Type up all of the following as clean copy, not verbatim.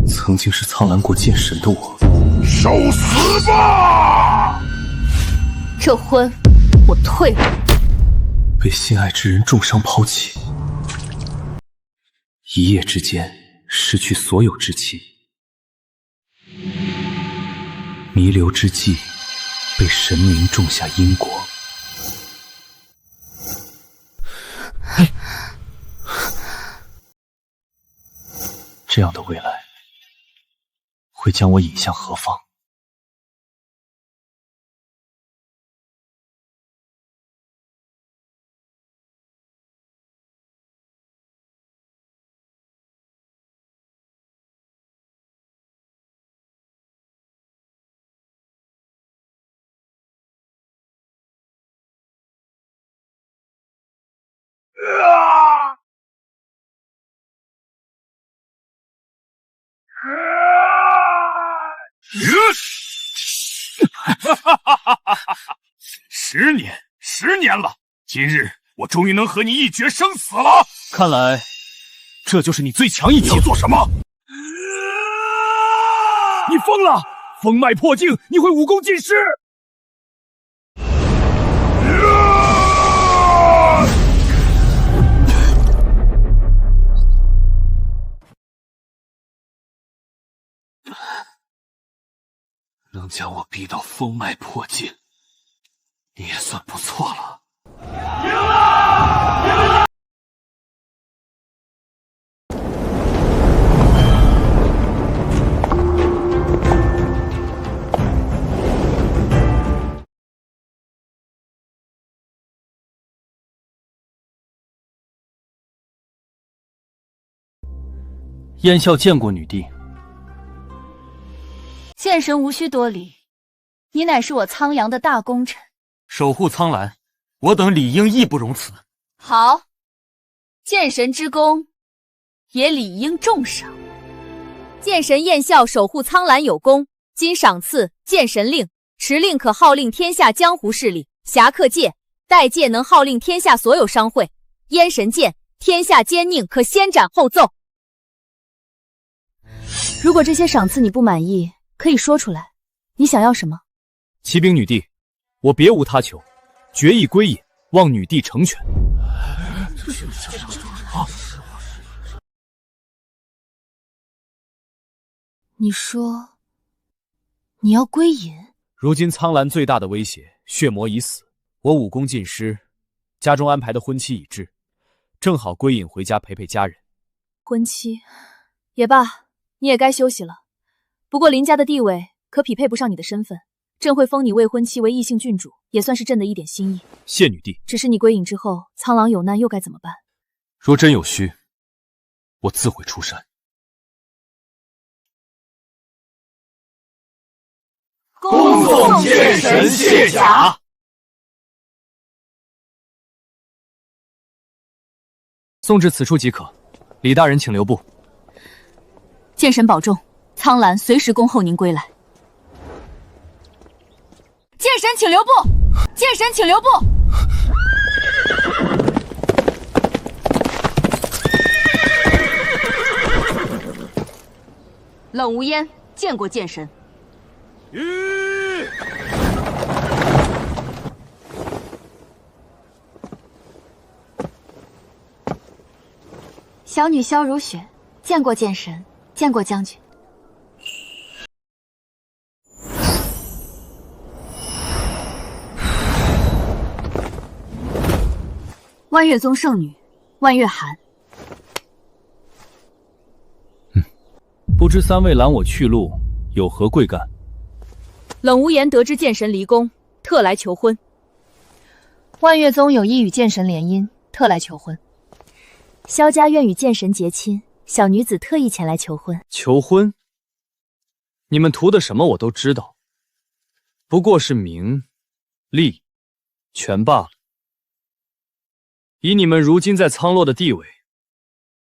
曾经是苍兰国剑神的我，受死吧！这婚我退了。被心爱之人重伤抛弃，一夜之间失去所有至亲，弥留之际被神明种下因果。这样的未来会将我引向何方？十年了，今日我终于能和你一决生死了。看来，这就是你最强一击。要做什么？你疯了！风脉破境，你会武功尽失。能将我逼到风脉破境，你也算不错了。燕笑见过女帝。剑神无需多礼，你乃是我苍阳的大功臣，守护苍兰，我等理应义不容辞。好，剑神之功也理应重赏。剑神燕笑守护苍兰有功，今赏赐剑神令，持令可号令天下江湖势力，侠客界、代界能号令天下所有商会。燕神剑，天下奸佞可先斩后奏。如果这些赏赐你不满意，可以说出来，你想要什么？启禀女帝，我别无他求，决意归隐，望女帝成全。你说你要归隐？如今苍兰最大的威胁，血魔已死，我武功尽失，家中安排的婚期已至，正好归隐回家陪陪家人。婚期也罢，你也该休息了。不过林家的地位可匹配不上你的身份，朕会封你未婚妻为异姓郡主，也算是朕的一点心意。谢女帝。只是你归隐之后，苍狼有难又该怎么办？若真有需，我自会出山。恭送剑神卸甲。送至此处即可。李大人请留步。剑神保重，苍兰随时恭候您归来。剑神请留步，剑神请留步。冷无烟见过剑神。小女萧如雪见过剑神，见过将军。万月宗圣女万月寒。不知三位拦我去路，有何贵干？冷无言得知剑神离宫，特来求婚。万月宗有意与剑神联姻，特来求婚。萧家愿与剑神结亲，小女子特意前来求婚。求婚？你们图的什么我都知道，不过是名、利、权罢了。以你们如今在苍洛的地位，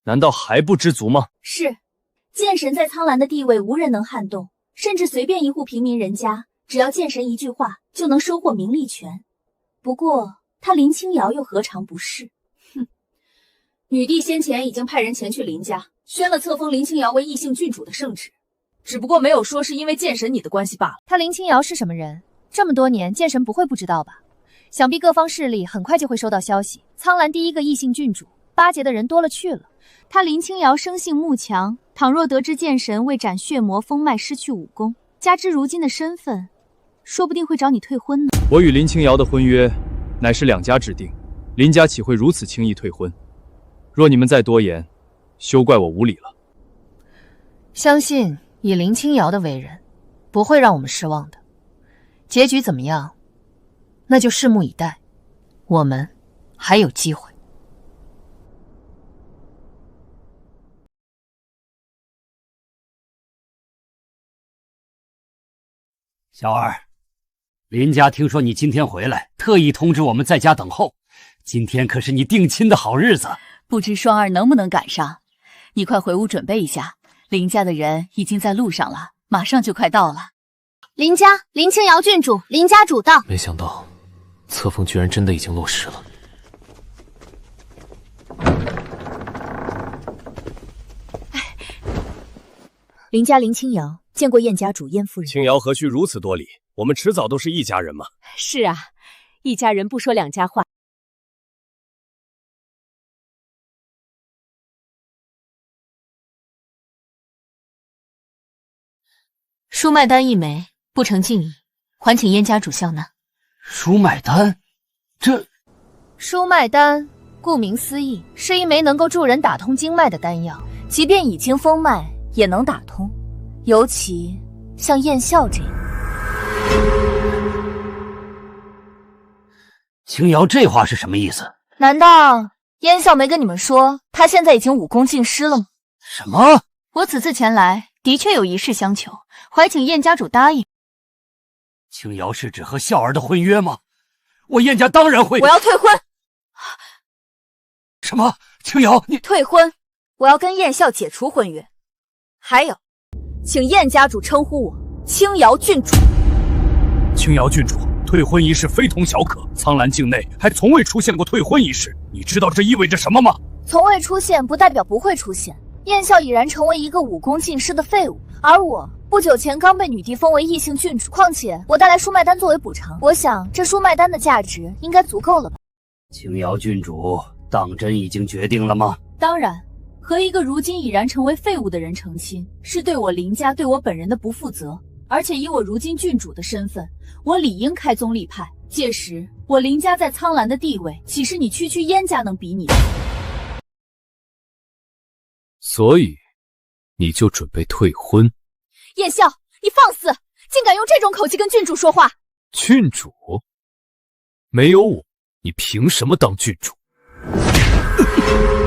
难道还不知足吗？是，剑神在苍兰的地位无人能撼动，甚至随便一户平民人家，只要剑神一句话，就能收获名利权。不过他林清瑶又何尝不是？哼，女帝先前已经派人前去林家，宣了册封林清瑶为异姓郡主的圣旨，只不过没有说是因为剑神你的关系罢了。他林清瑶是什么人？这么多年，剑神不会不知道吧？想必各方势力很快就会收到消息。苍兰第一个异姓郡主，巴结的人多了去了。他林清瑶生性慕强，倘若得知剑神为斩血魔封脉失去武功，加之如今的身份，说不定会找你退婚呢。我与林清瑶的婚约，乃是两家制定，林家岂会如此轻易退婚？若你们再多言，休怪我无礼了。相信以林清瑶的为人，不会让我们失望的。结局怎么样，那就拭目以待。我们还有机会。小二，林家听说你今天回来，特意通知我们在家等候。今天可是你定亲的好日子，不知双儿能不能赶上？你快回屋准备一下，林家的人已经在路上了，马上就快到了。林家林清瑶郡主，林家主到。没想到，册封居然真的已经落实了。林家林清瑶见过燕家主燕夫人。清瑶何须如此多礼？我们迟早都是一家人嘛。是啊，一家人不说两家话。书脉丹一枚，不成敬意，还请燕家主笑纳。舒脉丹，这书脉丹顾名思义，是一枚能够助人打通经脉的丹药，即便已经封脉，也能打通。尤其像燕笑这样。清瑶这话是什么意思？难道燕笑没跟你们说，他现在已经武功尽失了吗？什么？我此次前来，的确有一事相求，还请燕家主答应。清瑶是指和笑儿的婚约吗？我燕家当然会。我要退婚。什么？清瑶，你退婚？我要跟燕笑解除婚约。还有，请燕家主称呼我清瑶郡主。清瑶郡主，退婚一事非同小可，苍兰境内还从未出现过退婚一事，你知道这意味着什么吗？从未出现不代表不会出现。燕笑已然成为一个武功尽失的废物，而我不久前刚被女帝封为异姓郡主，况且我带来书脉丹作为补偿，我想这书脉丹的价值应该足够了吧。清瑶郡主，当真已经决定了吗？当然，和一个如今已然成为废物的人成亲，是对我林家对我本人的不负责，而且以我如今郡主的身份，我理应开宗立派，届时我林家在苍兰的地位，岂是你区区燕家能比拟的？所以，你就准备退婚？燕笑，你放肆，竟敢用这种口气跟郡主说话！郡主？没有我，你凭什么当郡主？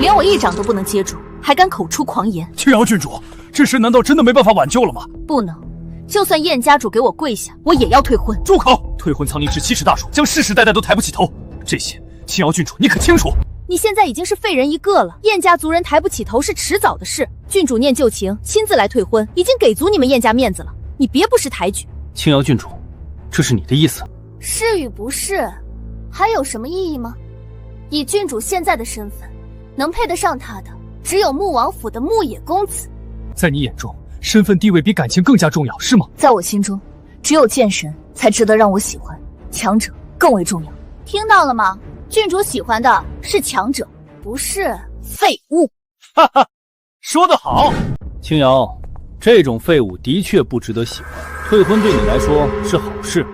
连我一掌都不能接住，还敢口出狂言！清瑶郡主，这事难道真的没办法挽救了吗？不能，就算燕家主给我跪下，我也要退婚！住口！退婚苍宁至7尺大树，将世世代代都抬不起头。这些，清瑶郡主你可清楚？你现在已经是废人一个了，燕家族人抬不起头是迟早的事。郡主念旧情，亲自来退婚，已经给足你们燕家面子了，你别不识抬举。清瑶郡主，这是你的意思？是与不是，还有什么意义吗？以郡主现在的身份，能配得上他的，只有穆王府的穆野公子。在你眼中，身份地位比感情更加重要，是吗？在我心中，只有剑神才值得让我喜欢，强者更为重要。听到了吗？郡主喜欢的是强者，不是废物。哈哈，说得好。清瑶，这种废物的确不值得喜欢，退婚对你来说是好事。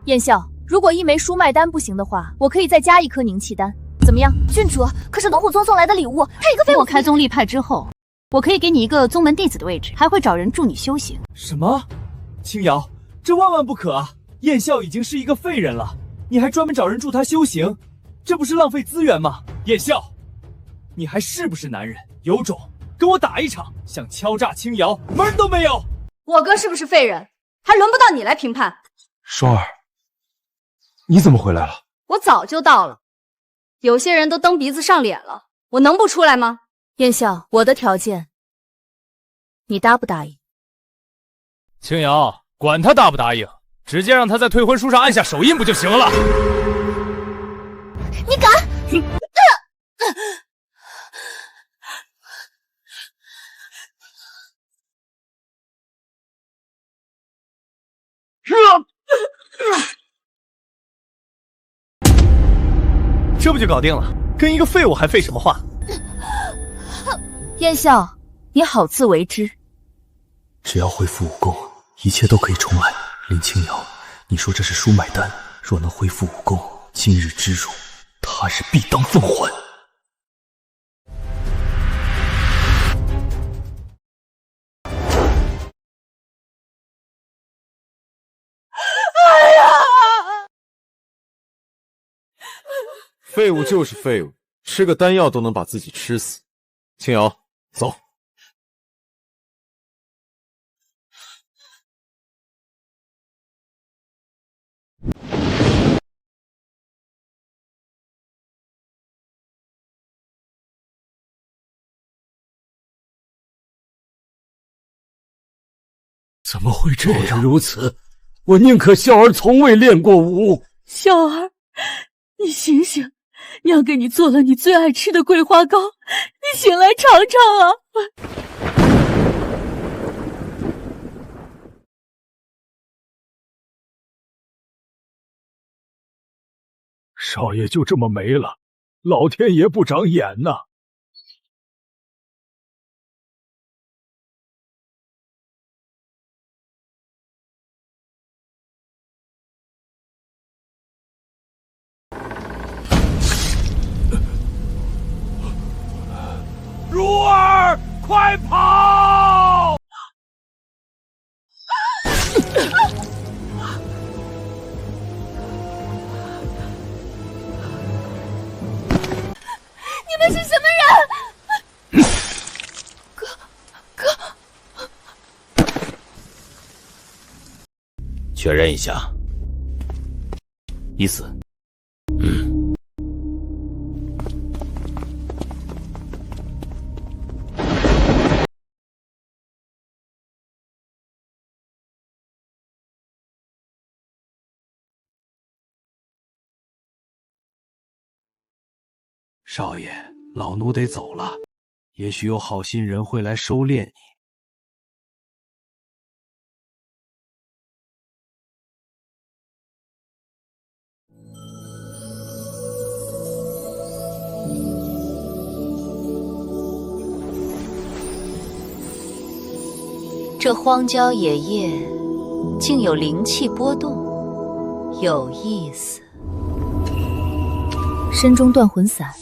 燕笑，如果一枚书脉丹不行的话，我可以再加一颗凝气丹，怎么样？郡主，可是龙虎宗送来的礼物，配一个废物。我开宗立派之后，我可以给你一个宗门弟子的位置，还会找人助你修行。什么？清瑶，这万万不可啊！燕笑已经是一个废人了，你还专门找人助他修行，这不是浪费资源吗？燕笑，你还是不是男人？有种跟我打一场，想敲诈清瑶门儿都没有！我哥是不是废人，还轮不到你来评判。双儿，你怎么回来了？我早就到了，有些人都蹬鼻子上脸了，我能不出来吗？燕笑，我的条件，你答不答应？清瑶，管他答不答应，直接让他在退婚书上按下手印不就行了？你敢！这不就搞定了？跟一个废物还废什么话？燕笑，你好自为之。只要恢复武功，一切都可以重来。林清瑶，你说这是书买单，若能恢复武功，今日之辱，他日必当奉还。废物就是废物，吃个丹药都能把自己吃死。青瑶，走。怎么会这样？如此，我宁可笑儿从未练过武。笑儿，你醒醒！娘给你做了你最爱吃的桂花糕，你醒来尝尝啊！少爷就这么没了，老天爷不长眼呐！如儿，快跑！你们是什么人？哥，确认一下，已死。少爷，老奴得走了，也许有好心人会来收敛你。这荒郊野夜竟有灵气波动，有意思。身中断魂散，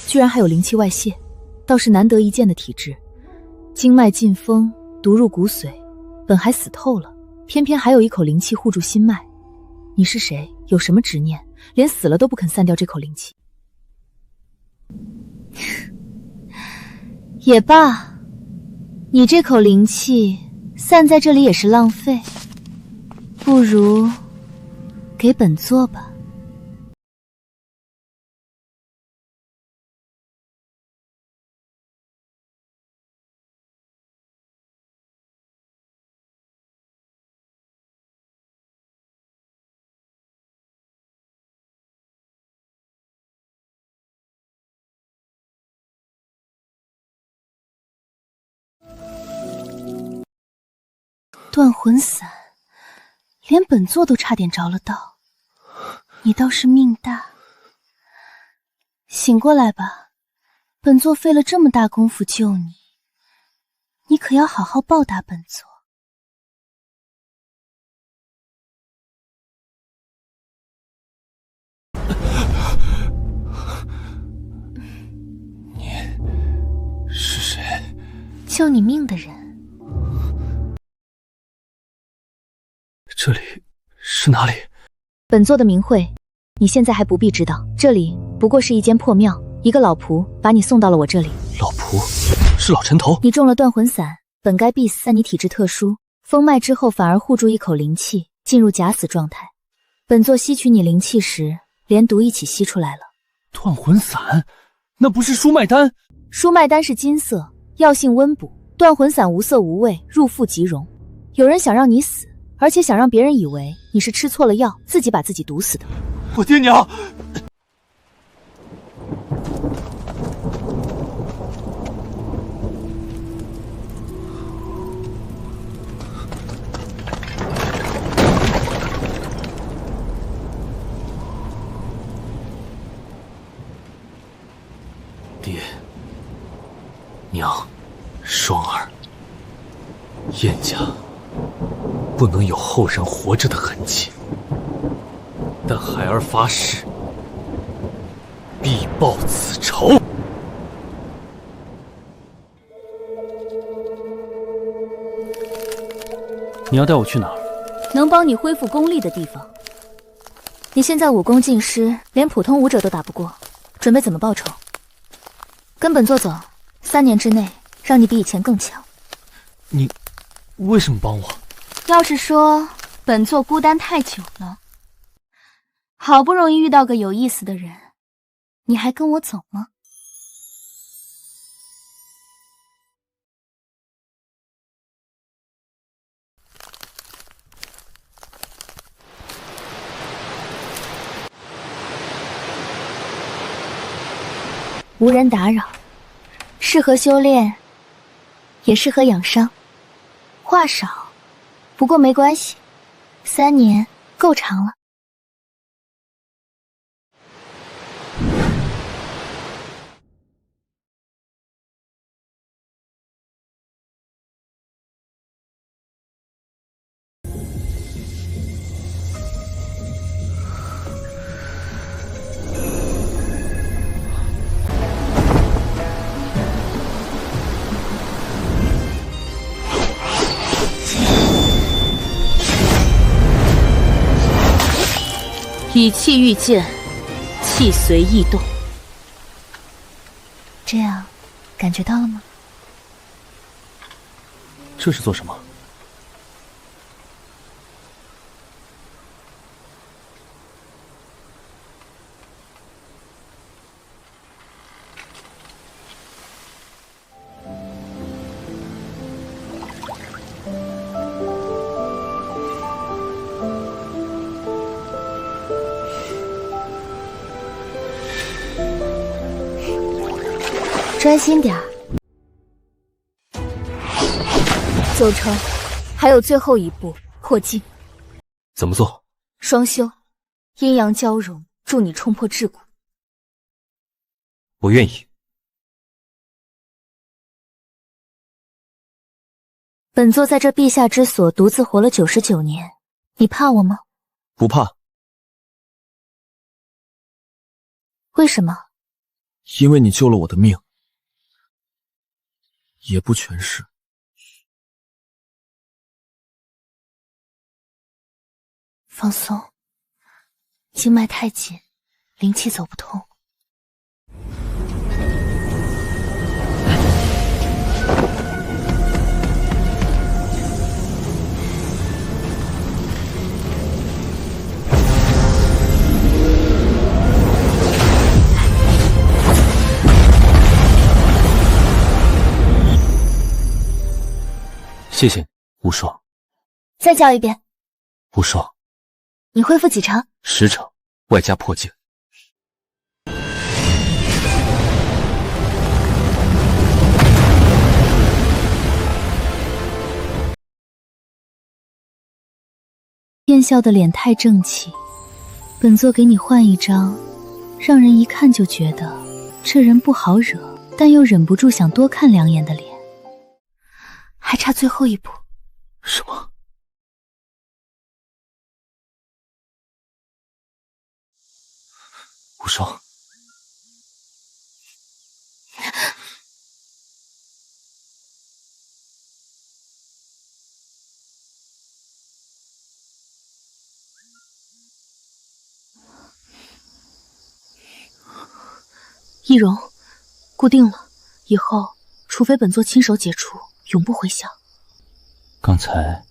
居然还有灵气外泄，倒是难得一见的体质。经脉进风，毒入骨髓，本还死透了，偏偏还有一口灵气护住心脉。你是谁？有什么执念？连死了都不肯散掉这口灵气？也罢，你这口灵气散在这里也是浪费，不如给本座吧。断魂散，连本座都差点着了道。你倒是命大。醒过来吧，本座费了这么大功夫救你，你可要好好报答本座。你是谁？救你命的人。这里是哪里？本座的名讳，你现在还不必知道。这里不过是一间破庙，一个老仆把你送到了我这里。老仆是老陈头。你中了断魂散，本该必死，但你体质特殊，封脉之后反而护住一口灵气，进入假死状态。本座吸取你灵气时，连毒一起吸出来了。断魂散，那不是舒脉丹？舒脉丹是金色，药性温补；断魂散无色无味，入腹即溶。有人想让你死，而且想让别人以为你是吃错了药，自己把自己毒死的。我爹娘！燕家不能有后人活着的痕迹，但孩儿发誓，必报此仇。你要带我去哪儿？能帮你恢复功力的地方。你现在武功尽失，连普通武者都打不过，准备怎么报仇？跟本座走，3年之内让你比以前更强。你为什么帮我？要是说本座孤单太久了，好不容易遇到个有意思的人，你还跟我走吗？无人打扰，适合修炼，也适合养伤。话少，不过没关系，3年够长了。以气御剑，气随意动。这样，感觉到了吗？这是做什么？专心点儿。走成，还有最后一步，破境。怎么做？双修，阴阳交融，助你冲破桎梏。我愿意。本座在这陛下之所独自活了99年，你怕我吗？不怕。为什么？因为你救了我的命。也不全是。放松，经脉太紧，灵气走不通。谢谢，无双。再叫一遍。无双。你恢复几成？10成，外加破境。燕笑的脸太正气，本座给你换一张，让人一看就觉得这人不好惹，但又忍不住想多看2眼的脸。还差最后一步。什么？无双。易容，固定了，以后除非本座亲手解除，永不回响。刚才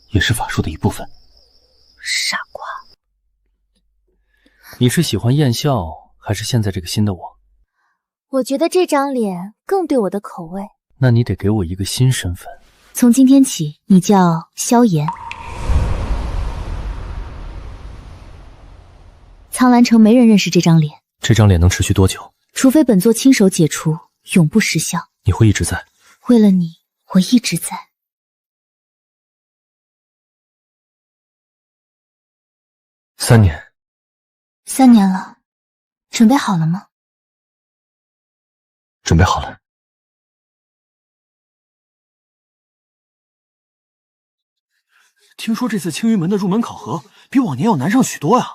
也是法术的一部分。傻瓜。你是喜欢燕笑，还是现在这个新的我？我觉得这张脸更对我的口味。那你得给我一个新身份。从今天起，你叫萧炎。苍兰城没人认识这张脸。这张脸能持续多久？除非本座亲手解除，永不失效。你会一直在？为了你，我一直在。3年。3年了，准备好了吗？准备好了。听说这次青云门的入门考核比往年要难上许多呀。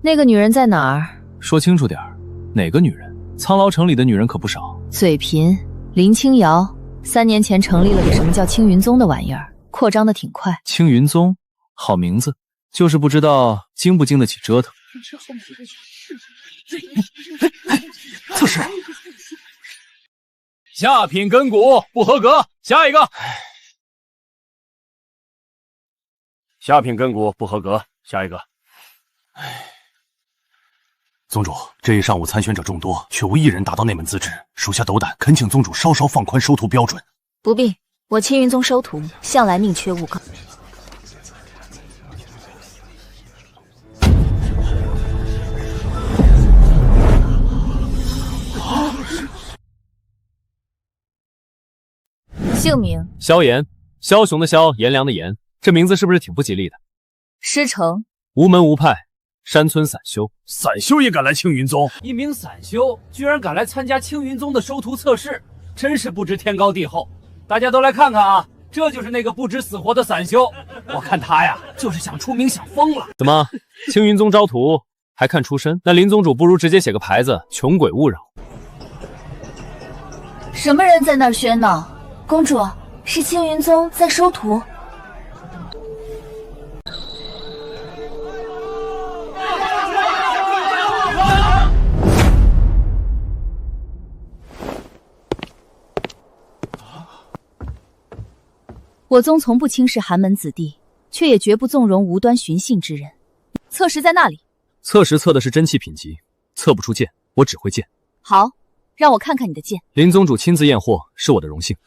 那个女人在哪儿？说清楚点儿，哪个女人？苍牢城里的女人可不少。嘴贫，林清瑶，3年前成立了个什么叫青云宗的玩意儿，扩张的挺快。青云宗，好名字，就是不知道经不经得起折腾。测试。下品根骨不合格，下一个。下品根骨不合格，下一个。宗主，这一上午参选者众多，却无一人达到那门资质，属下斗胆，恳请宗主稍稍放宽收徒标准。不必，我青云宗收徒向来宁缺毋靠。姓名：萧炎，枭雄的枭，炎凉的炎，这名字是不是挺不吉利的？师承：无门无派，山村散修。散修也敢来青云宗？一名散修居然敢来参加青云宗的收徒测试，真是不知天高地厚。大家都来看看啊，这就是那个不知死活的散修。我看他呀，就是想出名想疯了。怎么，青云宗招徒还看出身？那林宗主不如直接写个牌子，穷鬼勿扰。什么人在那儿喧闹？公主，是青云宗在收徒。我宗从不轻视寒门子弟，却也绝不纵容无端寻衅之人。测试在那里。测试测的是真气品级，测不出剑，我只会剑。好，让我看看你的剑。林宗主亲自验货，是我的荣幸。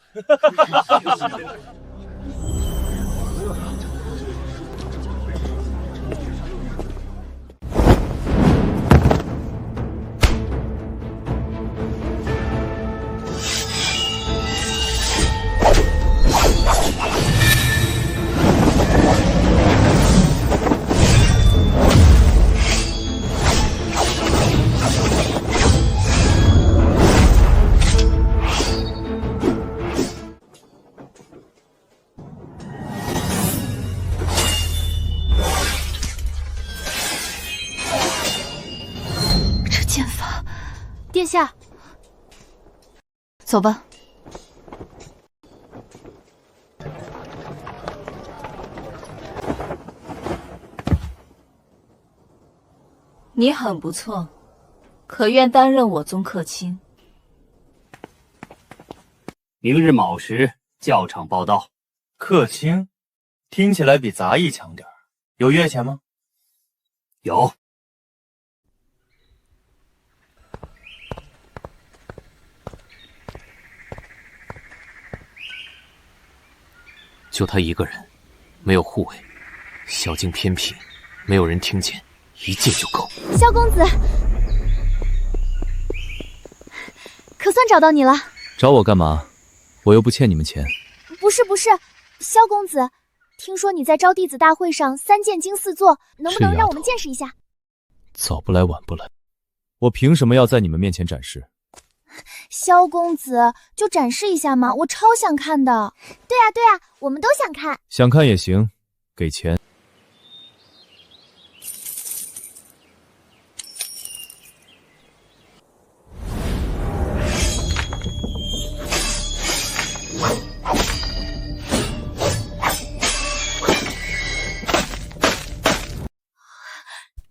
殿下，走吧。你很不错，可愿担任我宗客卿？明日卯时教场报到。客卿，听起来比杂役强点儿。有月钱吗？有。就他一个人，没有护卫，小径偏僻，没有人听见，一剑就够。萧公子，可算找到你了。找我干嘛？我又不欠你们钱。不是，萧公子，听说你在招弟子大会上3剑经4座，能不能让我们见识一下？早不来晚不来，我凭什么要在你们面前展示？萧公子，就展示一下嘛，我超想看的。对啊，我们都想看。想看也行，给钱。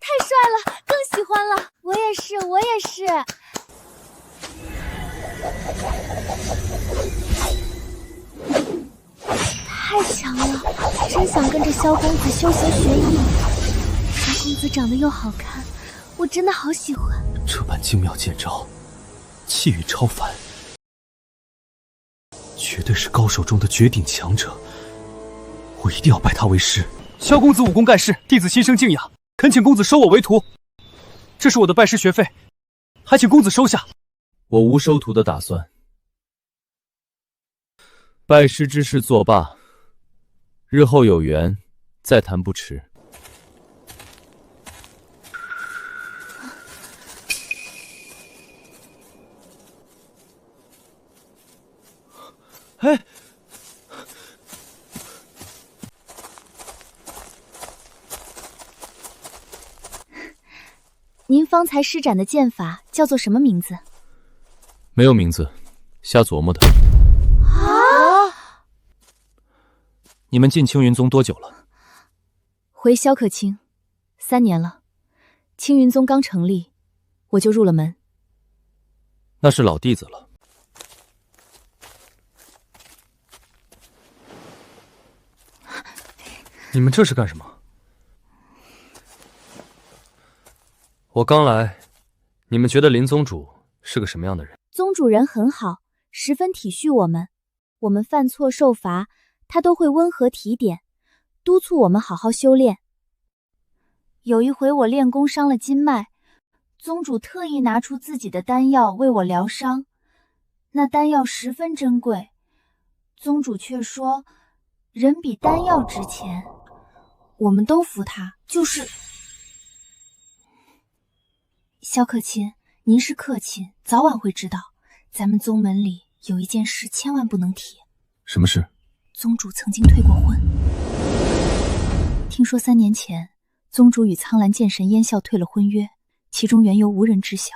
太帅了，更喜欢了。我也是。太强了，真想跟着萧公子修行学艺。萧公子长得又好看，我真的好喜欢。这般精妙剑招，气宇超凡，绝对是高手中的绝顶强者。我一定要拜他为师。萧公子武功盖世，弟子心生敬仰，恳请公子收我为徒。这是我的拜师学费，还请公子收下。我无收徒的打算。拜师之事作罢，日后有缘再谈不迟。哎，您方才施展的剑法叫做什么名字？没有名字，瞎琢磨的。啊！你们进青云宗多久了？回萧可卿，3年了。青云宗刚成立，我就入了门。那是老弟子了。你们这是干什么？我刚来，你们觉得林宗主是个什么样的人？宗主人很好，十分体恤我们。我们犯错受罚，他都会温和提点，督促我们好好修炼。有一回我练功伤了筋脉，宗主特意拿出自己的丹药为我疗伤，那丹药十分珍贵，宗主却说人比丹药值钱。我们都服他，就是萧可卿，您是客卿，早晚会知道，咱们宗门里有一件事千万不能提。什么事？宗主曾经退过婚。听说3年前，宗主与苍兰剑神燕啸退了婚约，其中缘由无人知晓。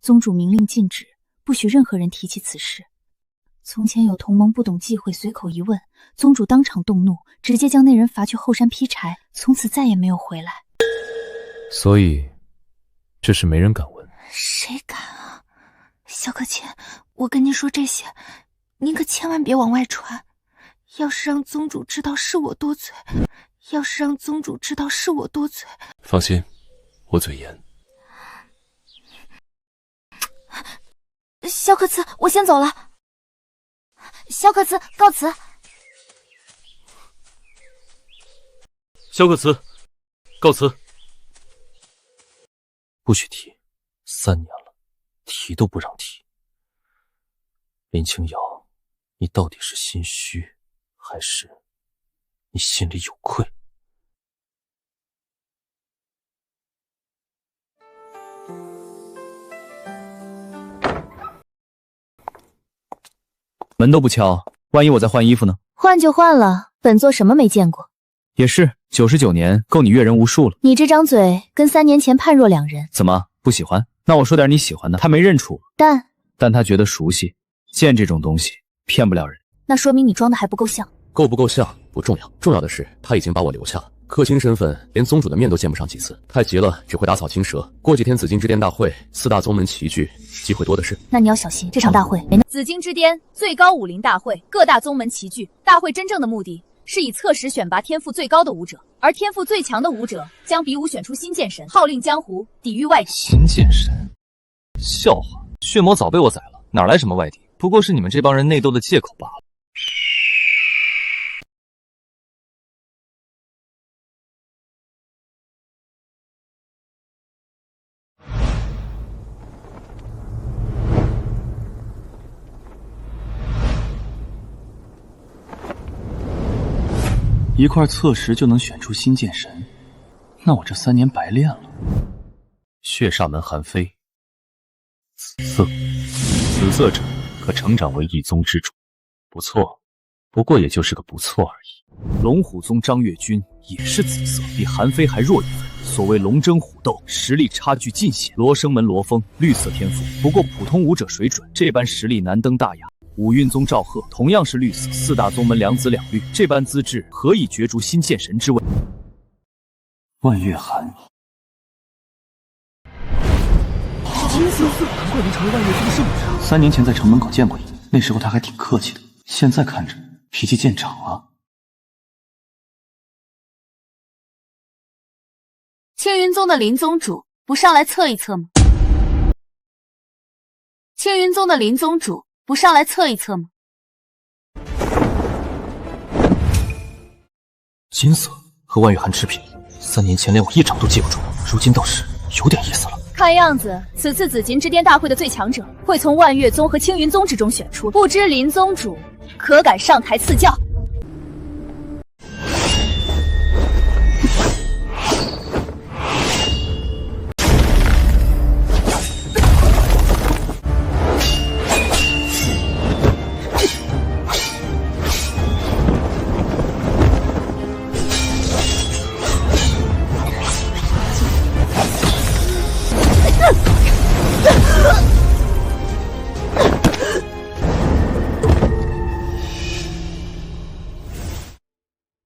宗主明令禁止，不许任何人提起此事。从前有同盟不懂忌讳，随口一问，宗主当场动怒，直接将那人罚去后山劈柴，从此再也没有回来。所以，这事没人敢问。谁敢啊？萧可卿，我跟您说这些，您可千万别往外传。要是让宗主知道是我多嘴，放心，我嘴严。萧可辞，我先走了。萧可辞，告辞。萧可辞，告辞。不许提，3年了，提都不让提。林清瑶，你到底是心虚，还是你心里有愧？门都不敲，万一我再换衣服呢？换就换了，本座什么没见过。也是，99年够你阅人无数了。你这张嘴跟3年前判若两人。怎么不喜欢？那我说点你喜欢的。他没认出，但他觉得熟悉。剑这种东西骗不了人。那说明你装的还不够像。够不够像不重要，重要的是他已经把我留下了。客卿身份，连宗主的面都见不上几次，太急了只会打草惊蛇。过几天紫金之巅大会，4大宗门齐聚，机会多的是。那你要小心，这场大会没那。紫金之巅最高武林大会，各大宗门齐聚。大会真正的目的是以测试选拔天赋最高的武者，而天赋最强的武者将比武选出新剑神，号令江湖，抵御外敌。新剑神，笑话！血魔早被我宰了，哪来什么外敌？不过是你们这帮人内斗的借口罢了。一块测石就能选出新剑神，那我这3年白练了。血煞门韩非，紫色，紫色者可成长为一宗之主，不错，不过也就是个不错而已。龙虎宗张月君也是紫色，比韩非还弱一分。所谓龙争虎斗，实力差距尽显。罗生门罗峰，绿色天赋，不过普通武者水准，这般实力难登大雅。五蕴宗赵贺同样是绿色，4大宗门两紫两绿，这般资质何以角逐新剑神之位？万月寒，金色，难怪能成为万月宗圣者。 3年前在城门口见过你，那时候他还挺客气的，现在看着脾气见长了。青云宗的林宗主不上来测一测吗？青云宗的林宗主不上来测一测吗？金色和万月寒持平，3年前连我一掌都接不住，如今倒是有点意思了。看样子，此次紫金之巅大会的最强者会从万月宗和青云宗之中选出，不知林宗主可敢上台赐教？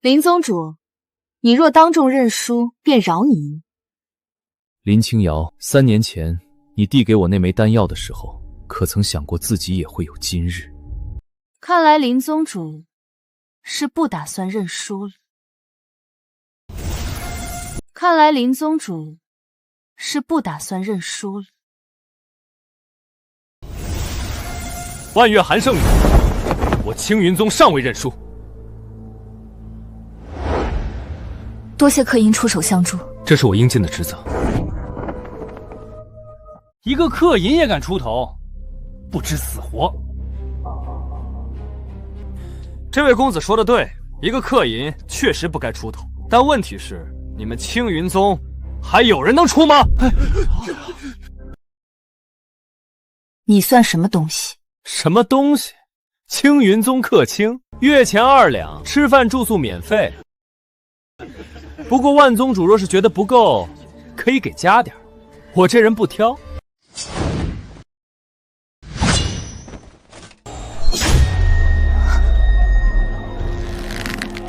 林宗主，你若当众认输，便饶你一命。林清瑶，3年前你递给我那枚丹药的时候，可曾想过自己也会有今日？看来林宗主是不打算认输了。看来林宗主是不打算认输了。万月寒圣女，我青云宗尚未认输。多谢客银出手相助，这是我应尽的职责。一个客银也敢出头，不知死活。这位公子说的对，一个客银确实不该出头，但问题是，你们青云宗还有人能出吗？你算什么东西？什么东西？青云宗客卿，月钱2两，吃饭住宿免费。不过万宗主若是觉得不够，可以给加点，我这人不挑。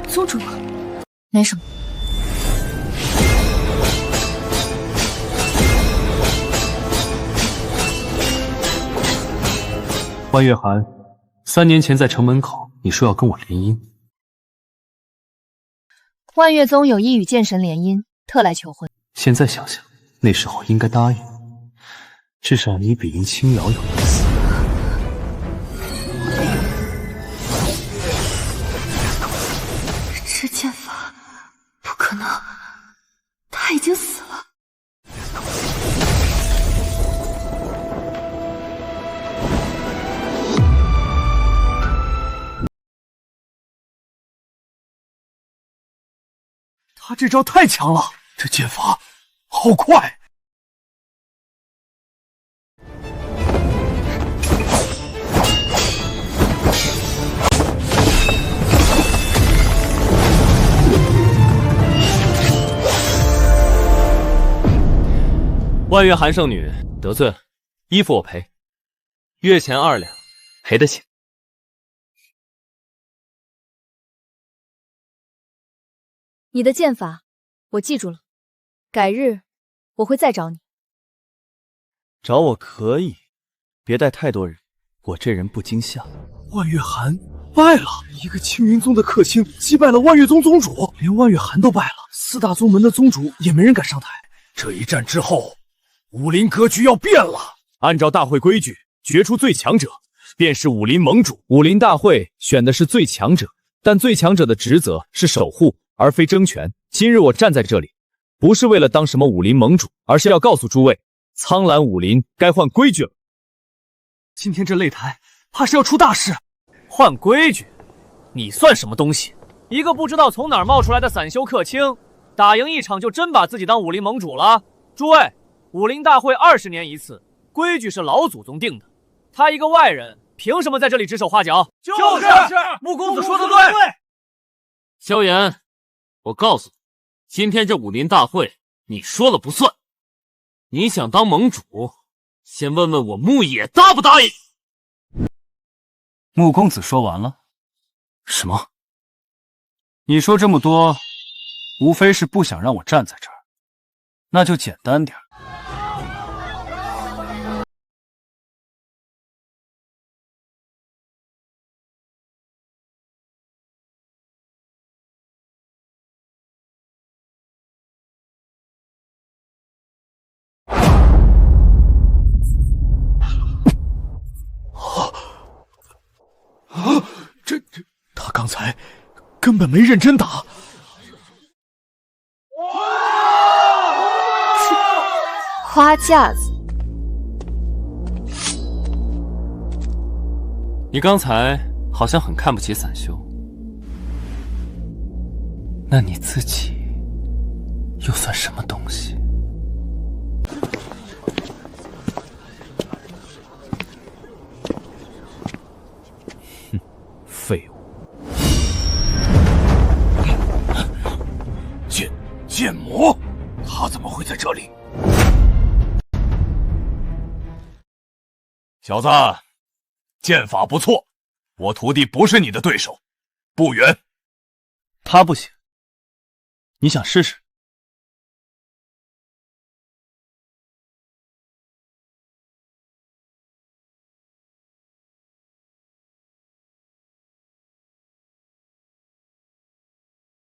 宗主，没什么。万月寒，3年前在城门口，你说要跟我联姻。万月宗有意与剑神联姻，特来求婚。现在想想，那时候应该答应，至少你比林清瑶有意思。这剑法不可能，他已经死了。他这招太强了，这剑法好快！万月寒圣女得罪了，衣服我赔，月钱2两，赔得起。你的剑法我记住了，改日我会再找你。找我可以，别带太多人，我这人不惊吓。万月寒败了，一个青云宗的客卿击败了万月宗宗主，连万月寒都败了，4大宗门的宗主也没人敢上台。这一战之后，武林格局要变了。按照大会规矩，决出最强者，便是武林盟主。武林大会选的是最强者，但最强者的职责是守护，而非争权。今日我站在这里，不是为了当什么武林盟主，而是要告诉诸位，苍蓝武林该换规矩了。今天这擂台怕是要出大事。换规矩？你算什么东西？一个不知道从哪儿冒出来的散修客卿，打赢一场就真把自己当武林盟主了？诸位，武林大会20年一次，规矩是老祖宗定的，他一个外人，凭什么在这里指手画脚？就是穆公子说的对。萧炎，我告诉你，今天这武林大会，你说了不算。你想当盟主，先问问我穆野答不答应。穆公子说完了。什么？你说这么多，无非是不想让我站在这儿，那就简单点。他刚才根本没认真打。花架子。你刚才好像很看不起散修，那你自己又算什么东西？哼，废物！剑魔，他怎么会在这里？小子，剑法不错，我徒弟不是你的对手，不远。他不行，你想试试？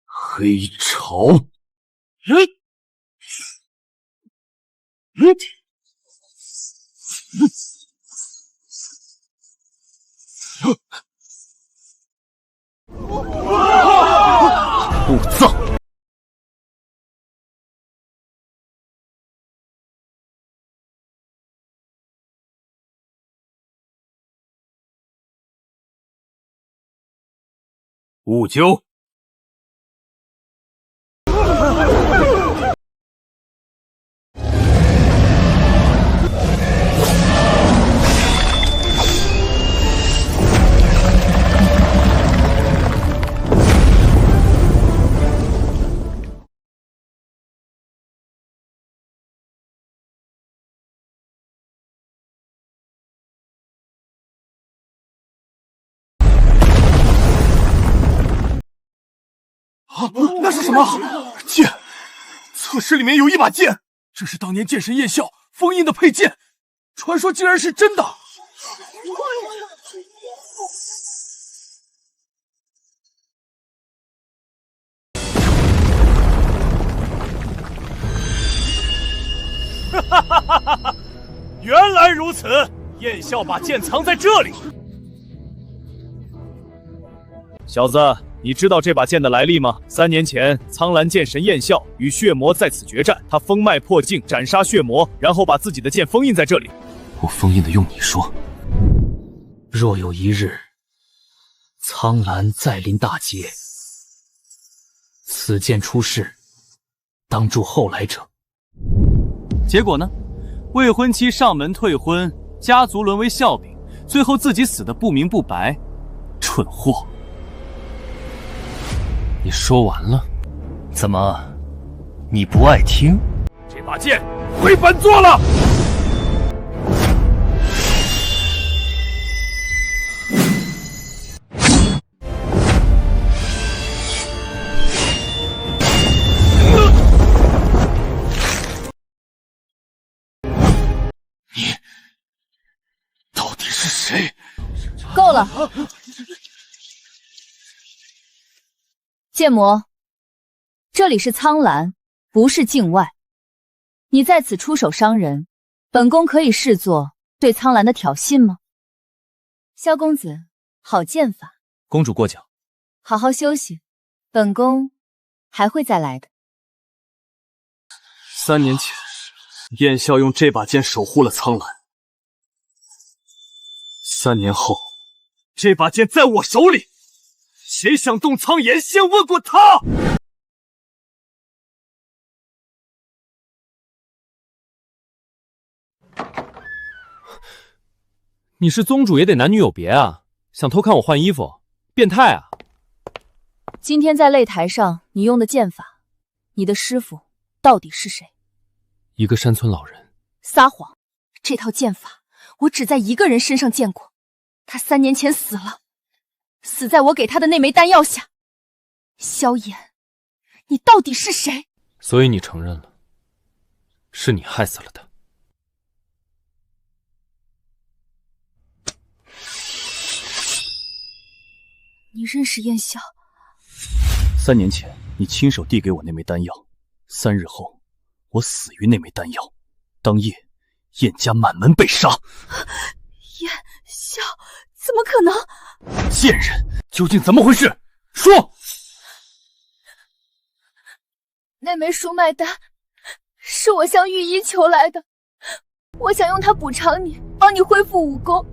黑潮，不葬。兀鸠，那是什么剑？测试里面有一把剑，这是当年剑神焰啸封印的佩剑，传说竟然是真的。原来如此，焰啸把剑藏在这里。小子，你知道这把剑的来历吗？3年前，苍蓝剑神焰啸与血魔在此决战，他封脉破境，斩杀血魔，然后把自己的剑封印在这里。我封印的用你说。若有一日，苍蓝再临大劫，此剑出世，当助后来者。结果呢？未婚妻上门退婚，家族沦为笑柄，最后自己死得不明不白，蠢货！你说完了？怎么，你不爱听？这把剑回本座了。你到底是谁？够了！剑魔，这里是苍蓝，不是境外。你在此出手伤人，本宫可以视作对苍蓝的挑衅吗？萧公子，好剑法。公主过奖。好好休息，本宫还会再来的。3年前，焰啸用这把剑守护了苍蓝。3年后，这把剑在我手里。谁想动苍炎，先问过他。你是宗主也得男女有别啊！想偷看我换衣服，变态啊！今天在擂台上你用的剑法，你的师傅到底是谁？一个山村老人。撒谎！这套剑法我只在一个人身上见过，他3年前死了。死在我给他的那枚丹药下。萧炎，你到底是谁？所以你承认了，是你害死了他。你认识焰啸？3年前，你亲手递给我那枚丹药，3日后，我死于那枚丹药。当夜，焰家满门被杀。焰啸，怎么可能？贱人，究竟怎么回事？说！那枚舒脉丹是我向御医求来的，我想用它补偿你，帮你恢复武功。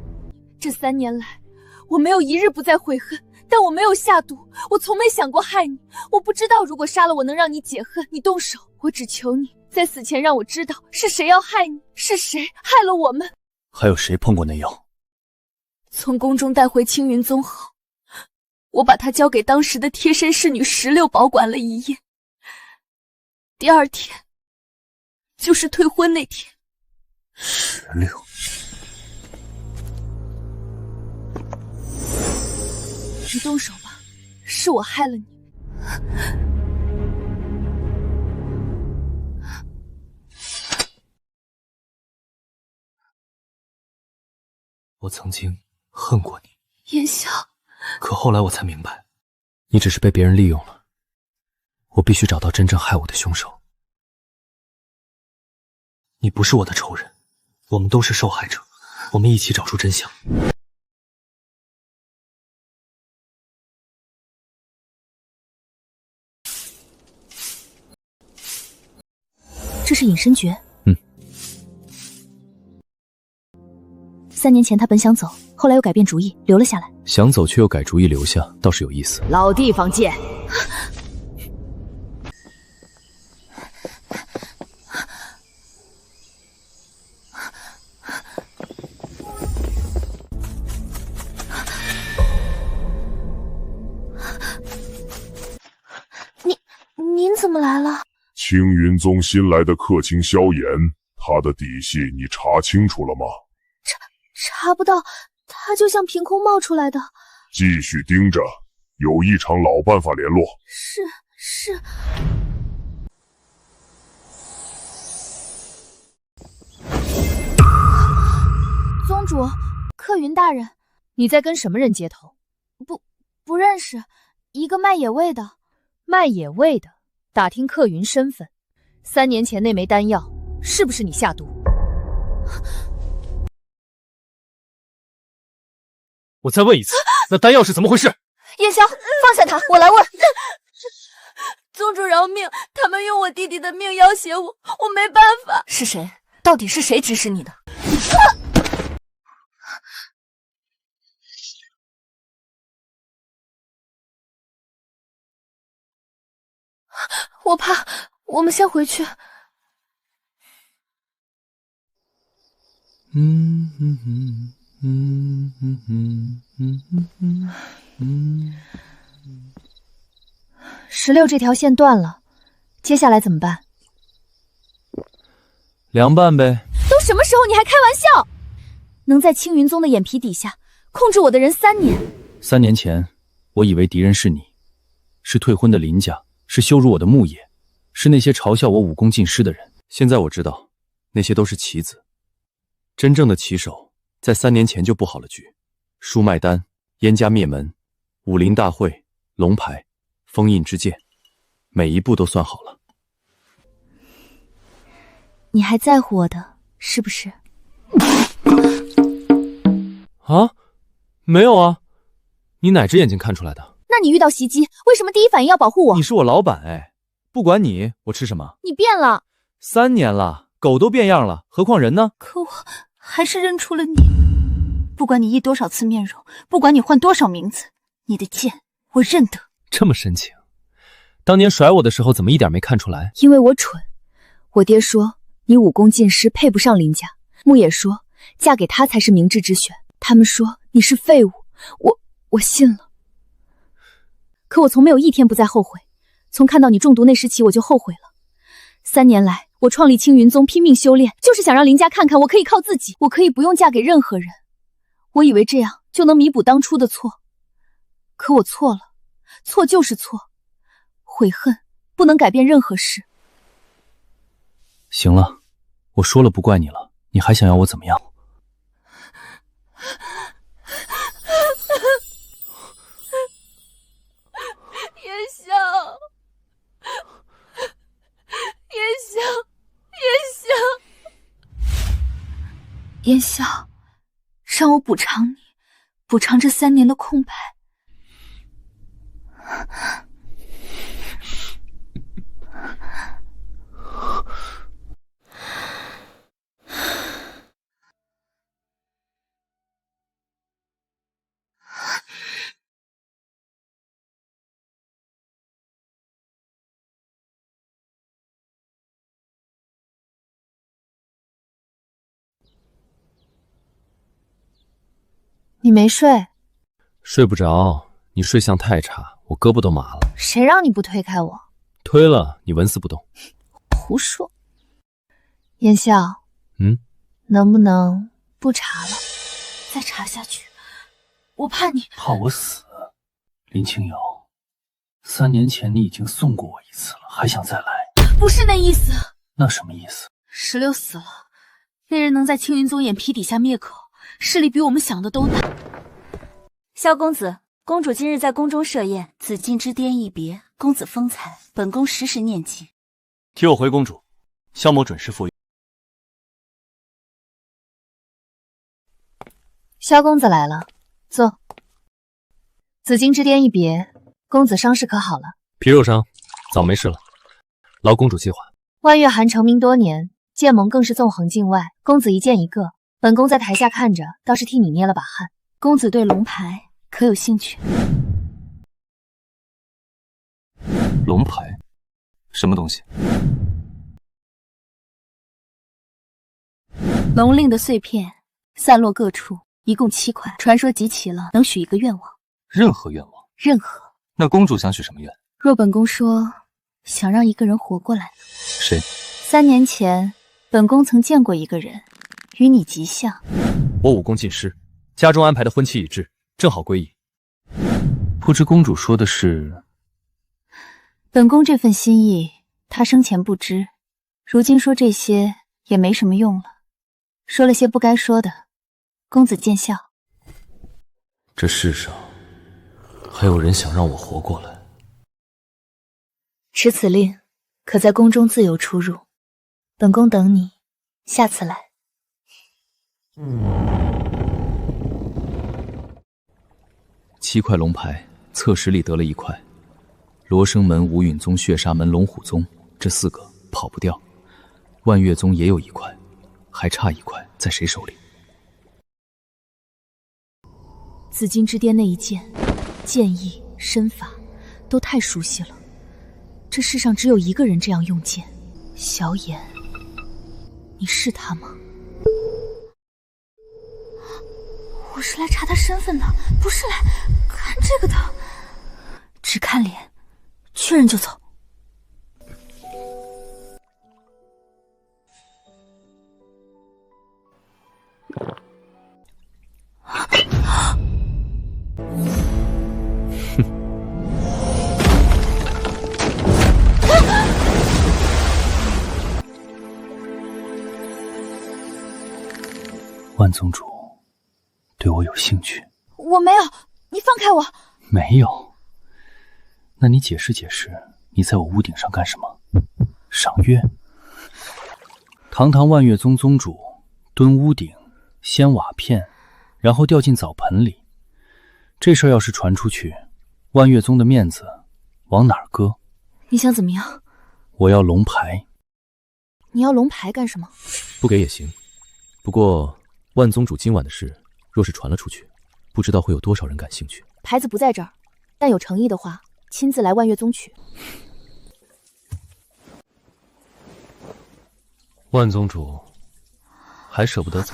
这3年来，我没有一日不再悔恨，但我没有下毒，我从没想过害你。我不知道如果杀了我能让你解恨，你动手。我只求你在死前让我知道是谁要害你，是谁害了我们。还有谁碰过那药？从宫中带回青云宗后，我把它交给当时的贴身侍女16保管了一夜。第2天，就是退婚那天。16，你动手吧，是我害了你。我曾经恨过你，燕笑，可后来我才明白，你只是被别人利用了。我必须找到真正害我的凶手。你不是我的仇人，我们都是受害者，我们一起找出真相。这是隐身诀。嗯。 3年前他本想走，后来又改变主意，留了下来。想走却又改主意留下，倒是有意思。老地方见。您怎么来了？青云宗新来的客卿萧炎，他的底细你查清楚了吗？查不到，他就像凭空冒出来的。继续盯着，有异常老办法联络。是。宗主，客云大人，你在跟什么人接头？不认识，一个卖野味的。卖野味的，打听客云身份。3年前那枚丹药，是不是你下毒？我再问一次，那丹药是怎么回事？燕霄，放下他，我来问。宗主饶命，他们用我弟弟的命要挟我，我没办法。是谁？到底是谁指使你的？我怕，我们先回去。16这条线断了，接下来怎么办？凉拌呗。都什么时候你还开玩笑？能在青云宗的眼皮底下控制我的人3年。3年前，我以为敌人是你，是退婚的林家，是羞辱我的牧野，是那些嘲笑我武功尽失的人。现在我知道，那些都是棋子。真正的棋手在3年前就布好了局，舒麦丹、燕家灭门、武林大会、龙牌、封印之剑，每一步都算好了。你还在乎我的，是不是？啊？没有啊，你哪只眼睛看出来的？那你遇到袭击，为什么第一反应要保护我？你是我老板哎，不管你，我吃什么？你变了。3年了，狗都变样了，何况人呢？可我还是认出了你。不管你移多少次面容，不管你换多少名字，你的剑我认得。这么深情，当年甩我的时候怎么一点没看出来？因为我蠢。我爹说你武功尽失，配不上林家。牧野说嫁给他才是明智之选。他们说你是废物，我信了。可我从没有一天不再后悔。从看到你中毒那时起，我就后悔了。3年来，我创立青云宗，拼命修炼，就是想让林家看看我可以靠自己，我可以不用嫁给任何人。我以为这样就能弥补当初的错，可我错了，错就是错，悔恨不能改变任何事。行了，我说了不怪你了，你还想要我怎么样？燕笑，燕笑，燕笑，让我补偿你，补偿这3年的空白。你没睡？睡不着，你睡相太差，我胳膊都麻了。谁让你不推开我？推了，你纹丝不动。胡说。燕笑，能不能不查了？再查下去，我怕你。怕我死？林清瑶， 3年前你已经送过我一次了，还想再来？不是那意思。那什么意思？石榴死了，那人能在青云宗眼皮底下灭口，势力比我们想的都大。萧公子，公主今日在宫中设宴，紫禁之巅一别，公子风采，本宫时时念记。替我回公主，萧某准时赴约。萧公子来了，坐。紫禁之巅一别，公子伤势可好了？皮肉伤，早没事了。劳公主计划。万月寒成名多年，剑盟更是纵横境外，公子一剑一个，本宫在台下看着，倒是替你捏了把汗。公子对龙牌可有兴趣？龙牌？什么东西？龙令的碎片散落各处，一共7块，传说集齐了能许一个愿望。任何愿望？任何。那公主想许什么愿？若本宫说想让一个人活过来呢？谁？3年前，本宫曾见过一个人，与你极像。我武功尽失，家中安排的婚期已至，正好归矣。不知公主说的是？本宫这份心意，她生前不知，如今说这些也没什么用了，说了些不该说的，公子见笑。这世上还有人想让我活过来？持此令，可在宫中自由出入。本宫等你，下次来。7块龙牌，侧实力得了1块。罗生门、无允宗、血杀门、龙虎宗这4个跑不掉。万月宗也有1块，还差1块，在谁手里？紫禁之巅那一剑，剑意、身法都太熟悉了。这世上只有一个人这样用剑，萧炎，你是他吗？我是来查他身份的，不是来看这个的。只看脸，确认就走。万宗主对我有兴趣？我没有，你放开我！没有？那你解释解释，你在我屋顶上干什么？赏月？堂堂万月宗宗主蹲屋顶，掀瓦片，然后掉进澡盆里，这事儿要是传出去，万月宗的面子往哪儿搁？你想怎么样？我要龙牌。你要龙牌干什么？不给也行，不过万宗主今晚的事，若是传了出去，不知道会有多少人感兴趣。牌子不在这儿，但有诚意的话，亲自来万月宗取。万宗主还舍不得走？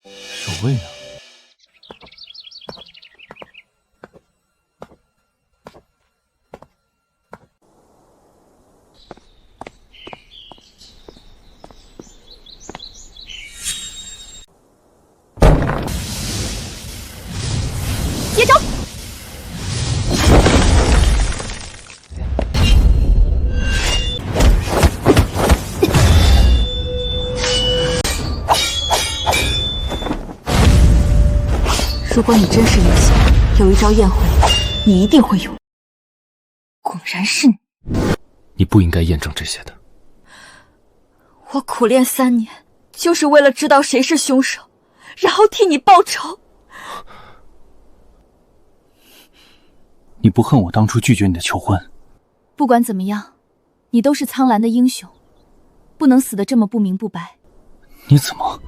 守卫呢？接招！如果你真是叶萧，有一招宴会，你一定会用。果然是你！你不应该验证这些的。我苦练3年，就是为了知道谁是凶手，然后替你报仇。你不恨我当初拒绝你的求婚？不管怎么样，你都是苍兰的英雄，不能死得这么不明不白。你怎么？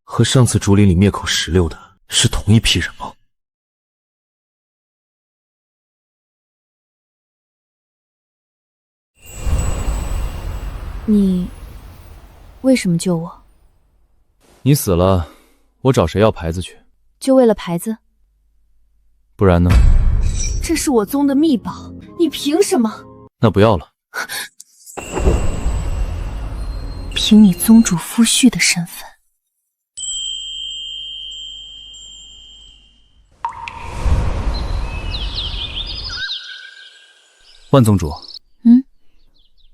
和上次竹林里灭口石榴的是同一批人吗？你为什么救我？你死了，我找谁要牌子去？就为了牌子？不然呢？这是我宗的秘宝，你凭什么？那不要了。凭你宗主夫婿的身份。万宗主，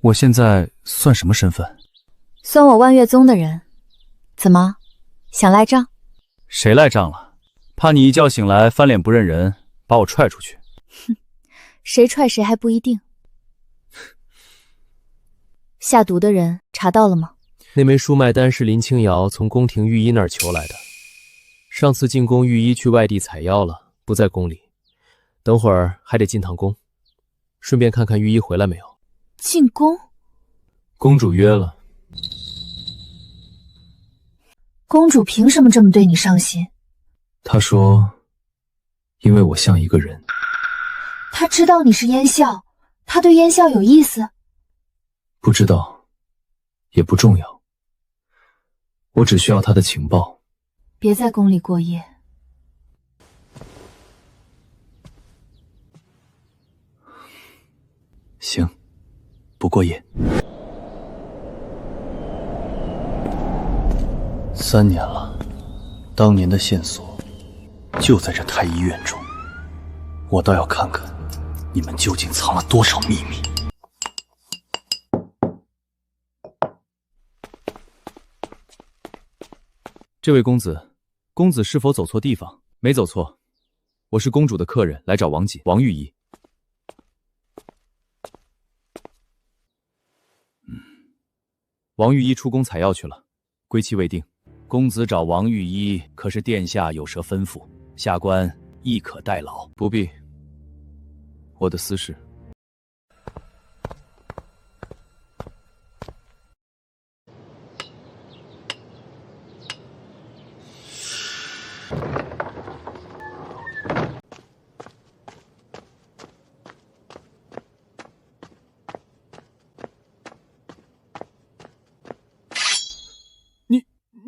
我现在算什么身份？算我万月宗的人。怎么，想赖账？谁赖账了？怕你一觉醒来翻脸不认人，把我踹出去。哼，谁踹谁还不一定。下毒的人查到了吗？那枚输脉丹是林清瑶从宫廷御医那儿求来的。上次进宫，御医去外地采药了，不在宫里。等会儿还得进趟宫，顺便看看御医回来没有。进宫？公主约了。公主凭什么这么对你上心？她说，因为我像一个人。她知道你是燕笑，她对燕笑有意思？不知道，也不重要。我只需要她的情报。别在宫里过夜。行，不过夜。3年了，当年的线索就在这太医院中，我倒要看看你们究竟藏了多少秘密。这位公子，公子是否走错地方？没走错，我是公主的客人，来找王锦、王御医。王御医出宫采药去了，归期未定。公子找王御医，可是殿下有何吩咐？下官亦可代劳。不必，我的私事。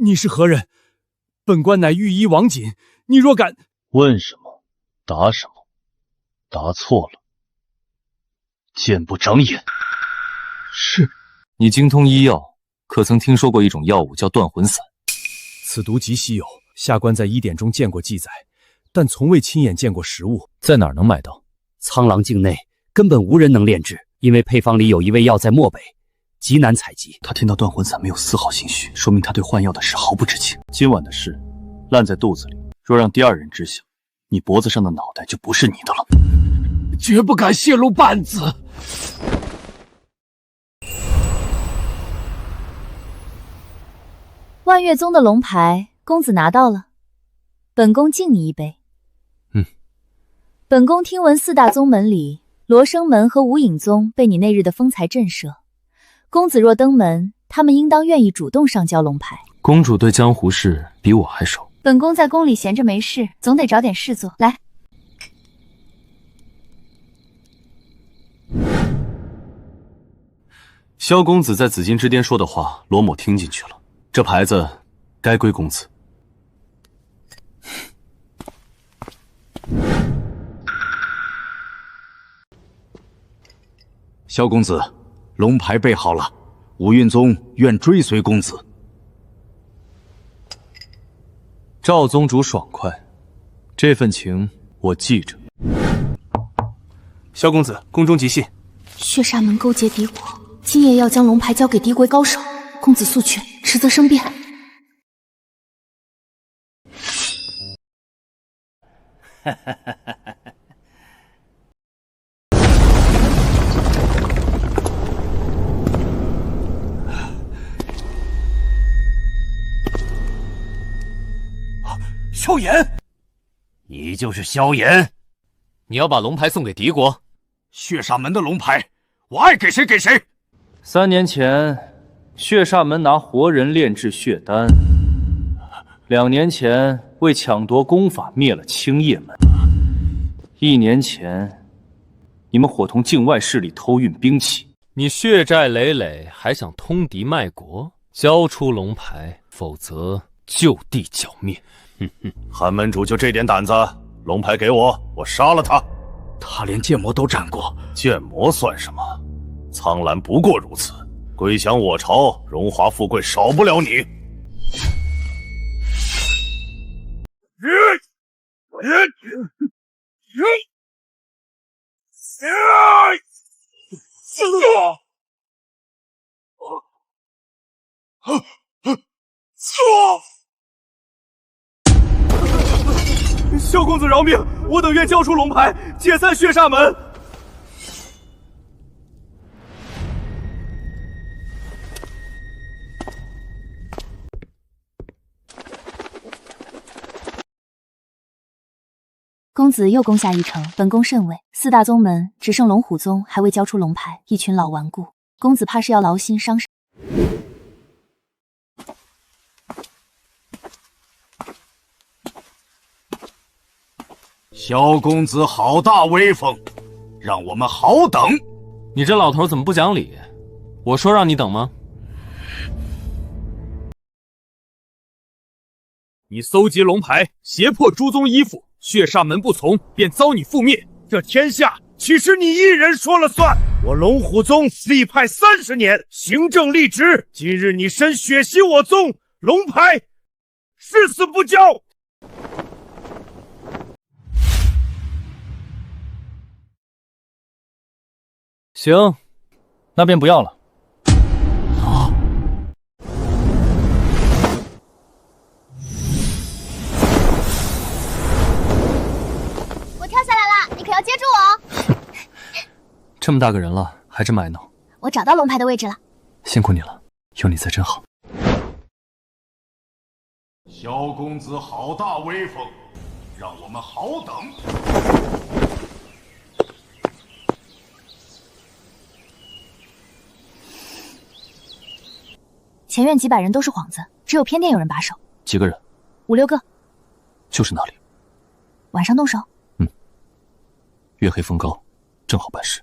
你是何人？本官乃御医王锦，你若敢……问什么，答什么，答错了，剑不长眼。是。你精通医药，可曾听说过一种药物叫断魂散？此毒极稀有，下官在医典中见过记载，但从未亲眼见过实物。在哪儿能买到？苍狼境内根本无人能炼制，因为配方里有一味药在漠北，极难采集。他听到断魂散没有丝毫兴趣，说明他对换药的事毫不知情。今晚的事烂在肚子里，若让第二人知晓，你脖子上的脑袋就不是你的了。绝不敢泄露半字。万月宗的龙牌，公子拿到了，本宫敬你一杯。本宫听闻4大宗门里，罗生门和无影宗被你那日的风采震慑。公子若登门，他们应当愿意主动上交龙牌。公主对江湖事比我还熟。本宫在宫里闲着没事，总得找点事做。来，萧公子在紫金之巅说的话，罗某听进去了。这牌子该归公子。萧公子，龙牌备好了，武运宗愿追随公子。赵宗主爽快，这份情我记着。萧公子，宫中急信，血煞门勾结敌国，今夜要将龙牌交给敌国高手。公子速去，迟则生变。萧炎，你就是萧炎？你要把龙牌送给敌国？血煞门的龙牌，我爱给谁给谁。3年前，血煞门拿活人炼制血丹；2年前为抢夺功法灭了青叶门；1年前，你们伙同境外势力偷运兵器。你血债累累，还想通敌卖国？交出龙牌，否则就地剿灭！哼哼，韩门主就这点胆子？龙牌给我，我杀了他。他连剑魔都斩过，剑魔算什么？苍兰不过如此。归降我朝，荣华富贵少不了你。萧公子饶命！我等愿交出龙牌，解散血煞门。公子又攻下一城，本宫甚慰。四大宗门只剩龙虎宗还未交出龙牌，一群老顽固，公子怕是要劳心伤神。萧公子好大威风，让我们好等。你这老头怎么不讲理？我说让你等吗？你搜集龙牌，胁迫诸宗依附，血煞门不从，便遭你覆灭。这天下岂是你一人说了算？我龙虎宗立派30年，行政立直。今日你身血洗我宗，龙牌誓死不交。行，那便不要了。我跳下来了，你可要接住我哦！这么大个人了，还这么爱闹。我找到龙牌的位置了，辛苦你了，有你在真好。萧公子好大威风，让我们好等。前院几百人都是幌子，只有偏殿有人把守。几个人？5、6个。就是那里。晚上动手。月黑风高，正好办事。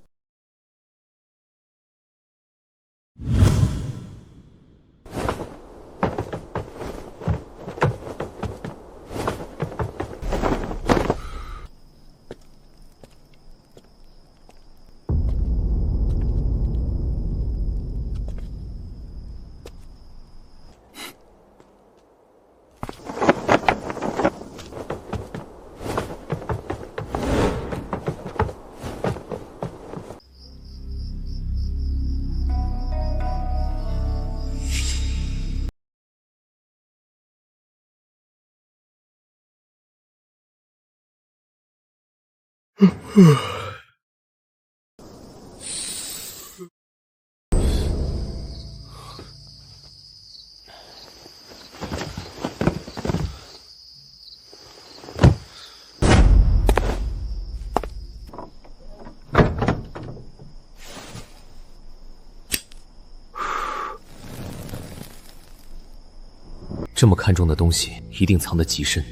这么看重的东西，一定藏得极深，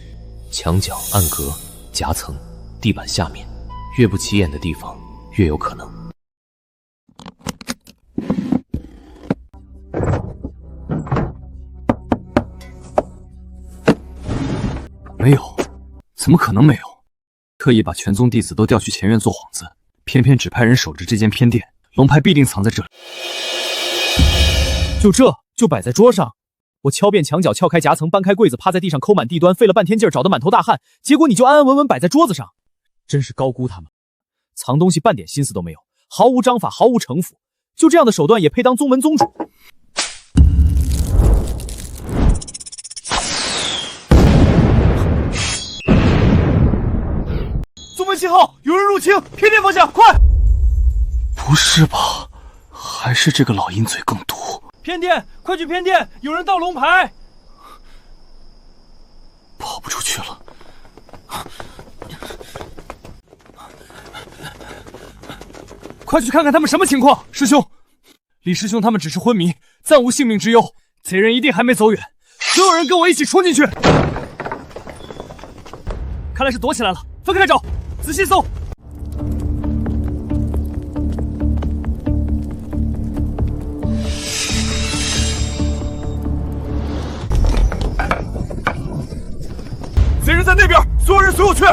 墙角、暗格、夹层、地板下面，越不起眼的地方，越有可能。没有，怎么可能没有？特意把全宗弟子都调去前院做幌子，偏偏只派人守着这间偏殿，龙牌必定藏在这里。就摆在桌上。我敲遍墙角，撬开夹层，搬开柜子，趴在地上抠满地端，费了半天劲儿，找得满头大汗，结果你就安安稳稳摆在桌子上，真是高估他们，藏东西半点心思都没有，毫无章法，毫无城府，就这样的手段也配当宗门宗主？宗门信号，有人入侵，偏殿方向，快！不是吧？还是这个老鹰嘴更毒？偏殿，快去偏殿！有人盗龙牌，跑不出去了。快去看看他们什么情况！师兄，李师兄他们只是昏迷，暂无性命之忧。贼人一定还没走远，所有人跟我一起冲进去！看来是躲起来了，分开找，仔细搜。所有人随我去！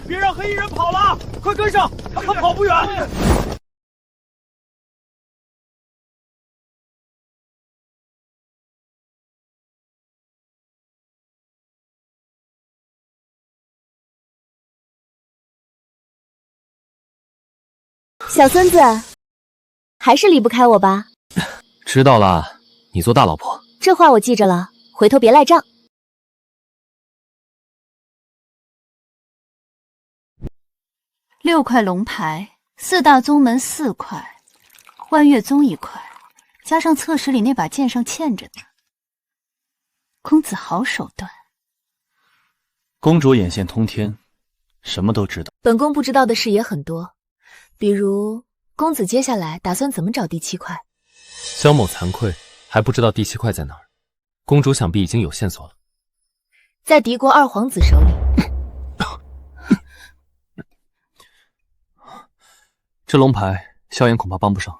别让黑衣人跑了，快跟上，他跑不远。小孙子，还是离不开我吧？知道了，你做大老婆。这话我记着了，回头别赖账。6块龙牌，4大宗门4块，万月宗1块，加上侧室里那把剑上嵌着的。公子好手段。公主眼线通天，什么都知道。本宫不知道的事也很多，比如公子接下来打算怎么找第7块？萧某惭愧，还不知道第7块在哪儿。公主想必已经有线索了，在敌国2皇子手里。这龙牌，萧炎恐怕帮不上。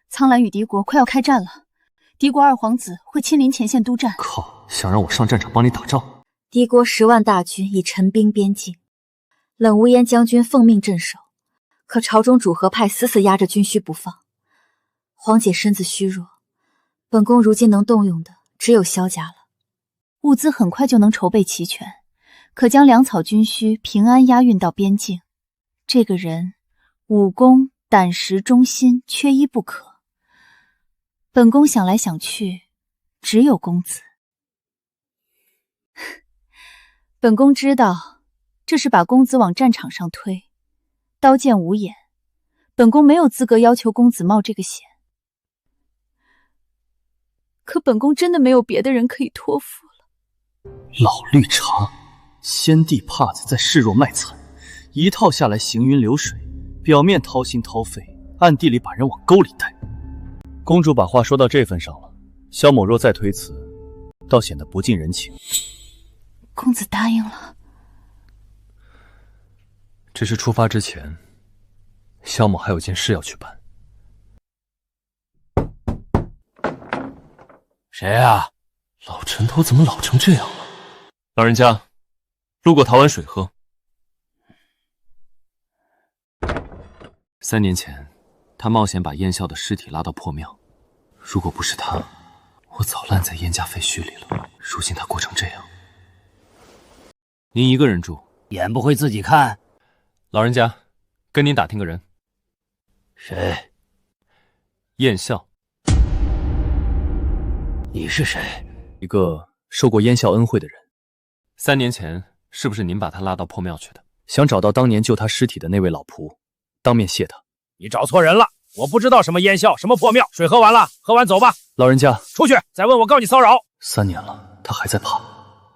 苍兰与敌国快要开战了，敌国2皇子会亲临前线督战。靠，想让我上战场帮你打仗？敌国10万大军已陈兵边境，冷无烟将军奉命镇守，可朝中主和派死死压着军需不放。皇姐身子虚弱，本宫如今能动用的只有萧家了。物资很快就能筹备齐全，可将粮草军需平安押运到边境。这个人武功、胆识、忠心缺一不可。本宫想来想去，只有公子。本宫知道，这是把公子往战场上推，刀剑无眼，本宫没有资格要求公子冒这个险。可本宫真的没有别的人可以托付了。老绿茶，先帝怕子在示弱卖惨，一套下来行云流水，表面掏心掏肺，暗地里把人往沟里带。公主把话说到这份上了，萧某若再推辞，倒显得不近人情。公子答应了。只是出发之前，萧某还有件事要去办。谁呀？老陈头怎么老成这样了？老人家，路过讨碗水喝。3年前，他冒险把燕啸的尸体拉到破庙，如果不是他，我早烂在燕家废墟里了。如今他过成这样，您一个人住，眼不会自己看。老人家，跟您打听个人。谁？燕啸。你是谁？一个受过燕啸恩惠的人。3年前，是不是您把他拉到破庙去的？想找到当年救他尸体的那位老仆，当面谢他。你找错人了，我不知道什么燕啸，什么破庙。水喝完了，喝完走吧。老人家，出去！再问我告你骚扰。3年了，他还在怕，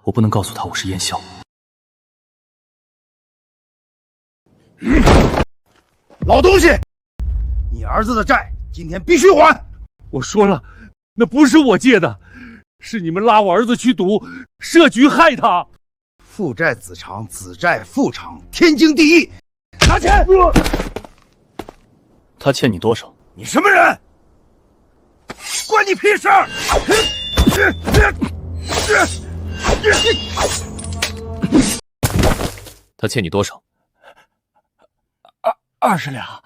我不能告诉他我是燕啸。老东西，你儿子的债今天必须还！我说了，那不是我借的，是你们拉我儿子去赌，设局害他。父债子偿，子债父偿，天经地义。拿钱！他欠你多少？你什么人？关你屁事！他欠你多少？20两。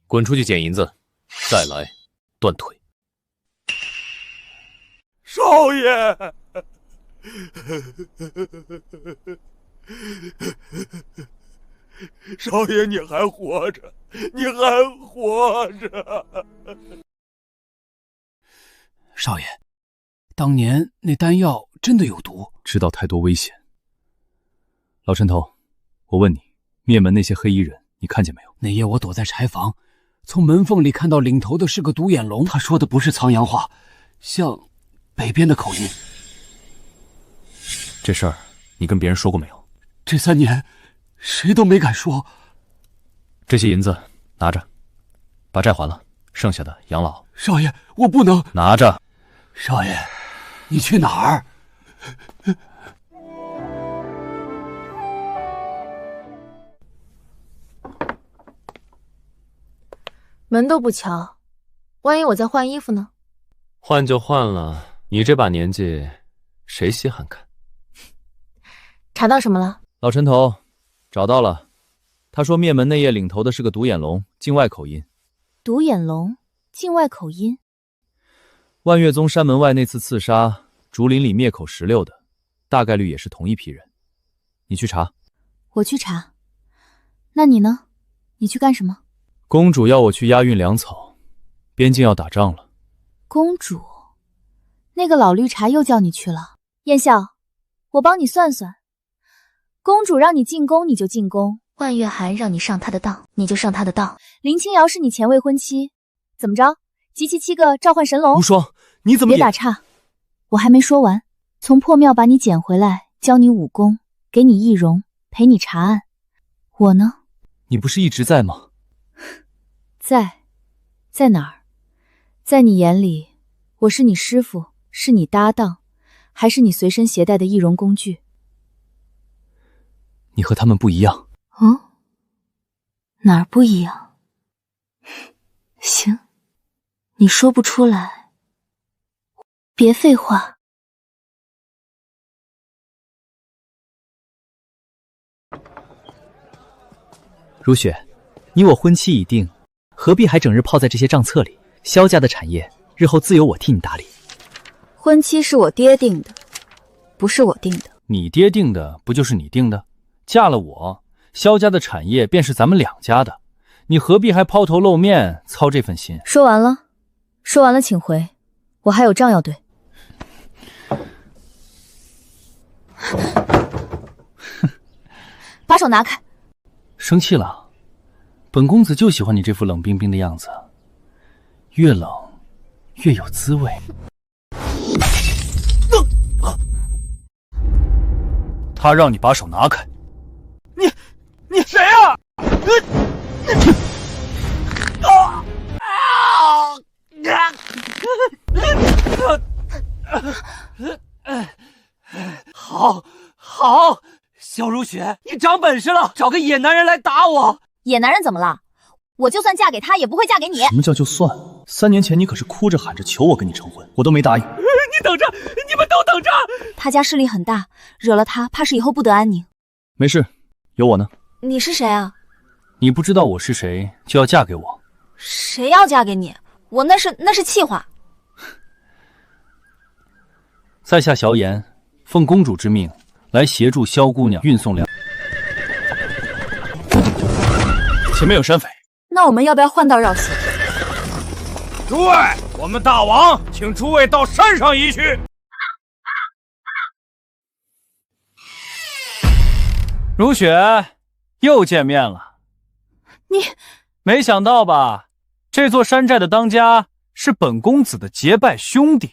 滚出去捡银子，再来断腿。少爷，少爷，你还活着，你还活着。少爷，当年那丹药真的有毒，知道太多危险。老陈头，我问你，灭门那些黑衣人，你看见没有？那夜我躲在柴房，从门缝里看到领头的是个独眼龙，他说的不是苍阳话，像北边的口音。这事儿你跟别人说过没有？这3年，谁都没敢说。这些银子拿着，把债还了，剩下的养老。少爷，我不能。拿着。少爷，你去哪儿？门都不敲，万一我在换衣服呢？换就换了，你这把年纪，谁稀罕看？查到什么了？老陈头，找到了。他说灭门那夜领头的是个独眼龙，境外口音。独眼龙，境外口音。万月宗山门外那次刺杀竹林里灭口16的，大概率也是同一批人。你去查。我去查。那你呢？你去干什么？公主要我去押运粮草，边境要打仗了。公主，那个老绿茶又叫你去了。燕笑，我帮你算算，公主让你进宫你就进宫，万月寒让你上他的当你就上他的当。林清瑶是你前未婚妻，怎么着？集齐7个召唤神龙。无双，你怎么别打岔，我还没说完。从破庙把你捡回来，教你武功，给你易容，陪你查案。我呢？你不是一直在吗？在哪儿？在你眼里，我是你师傅，是你搭档，还是你随身携带的易容工具？你和他们不一样。哪儿不一样？行，你说不出来，别废话。如雪，你我婚期已定，何必还整日泡在这些账册里？萧家的产业，日后自有我替你打理。婚期是我爹定的，不是我定的。你爹定的不就是你定的？嫁了我，萧家的产业便是咱们2家的，你何必还抛头露面操这份心？说完了，说完了，请回，我还有账要对。把手拿开！生气了？本公子就喜欢你这副冷冰冰的样子，越冷越有滋味。他让你把手拿开。你谁啊？好，萧如雪，你长本事了，找个野男人来打我。野男人怎么了？我就算嫁给他，也不会嫁给你。什么叫就算？3年前你可是哭着喊着求我跟你成婚，我都没答应。你等着，你们都等着。他家势力很大，惹了他，怕是以后不得安宁。没事，有我呢。你是谁啊？你不知道我是谁，就要嫁给我？谁要嫁给你？我那是气话。在下萧炎，奉公主之命来协助萧姑娘运送粮。前面有山匪。那我们要不要换道绕行？诸位，我们大王请诸位到山上一去。如雪，又见面了。你没想到吧？这座山寨的当家是本公子的结拜兄弟。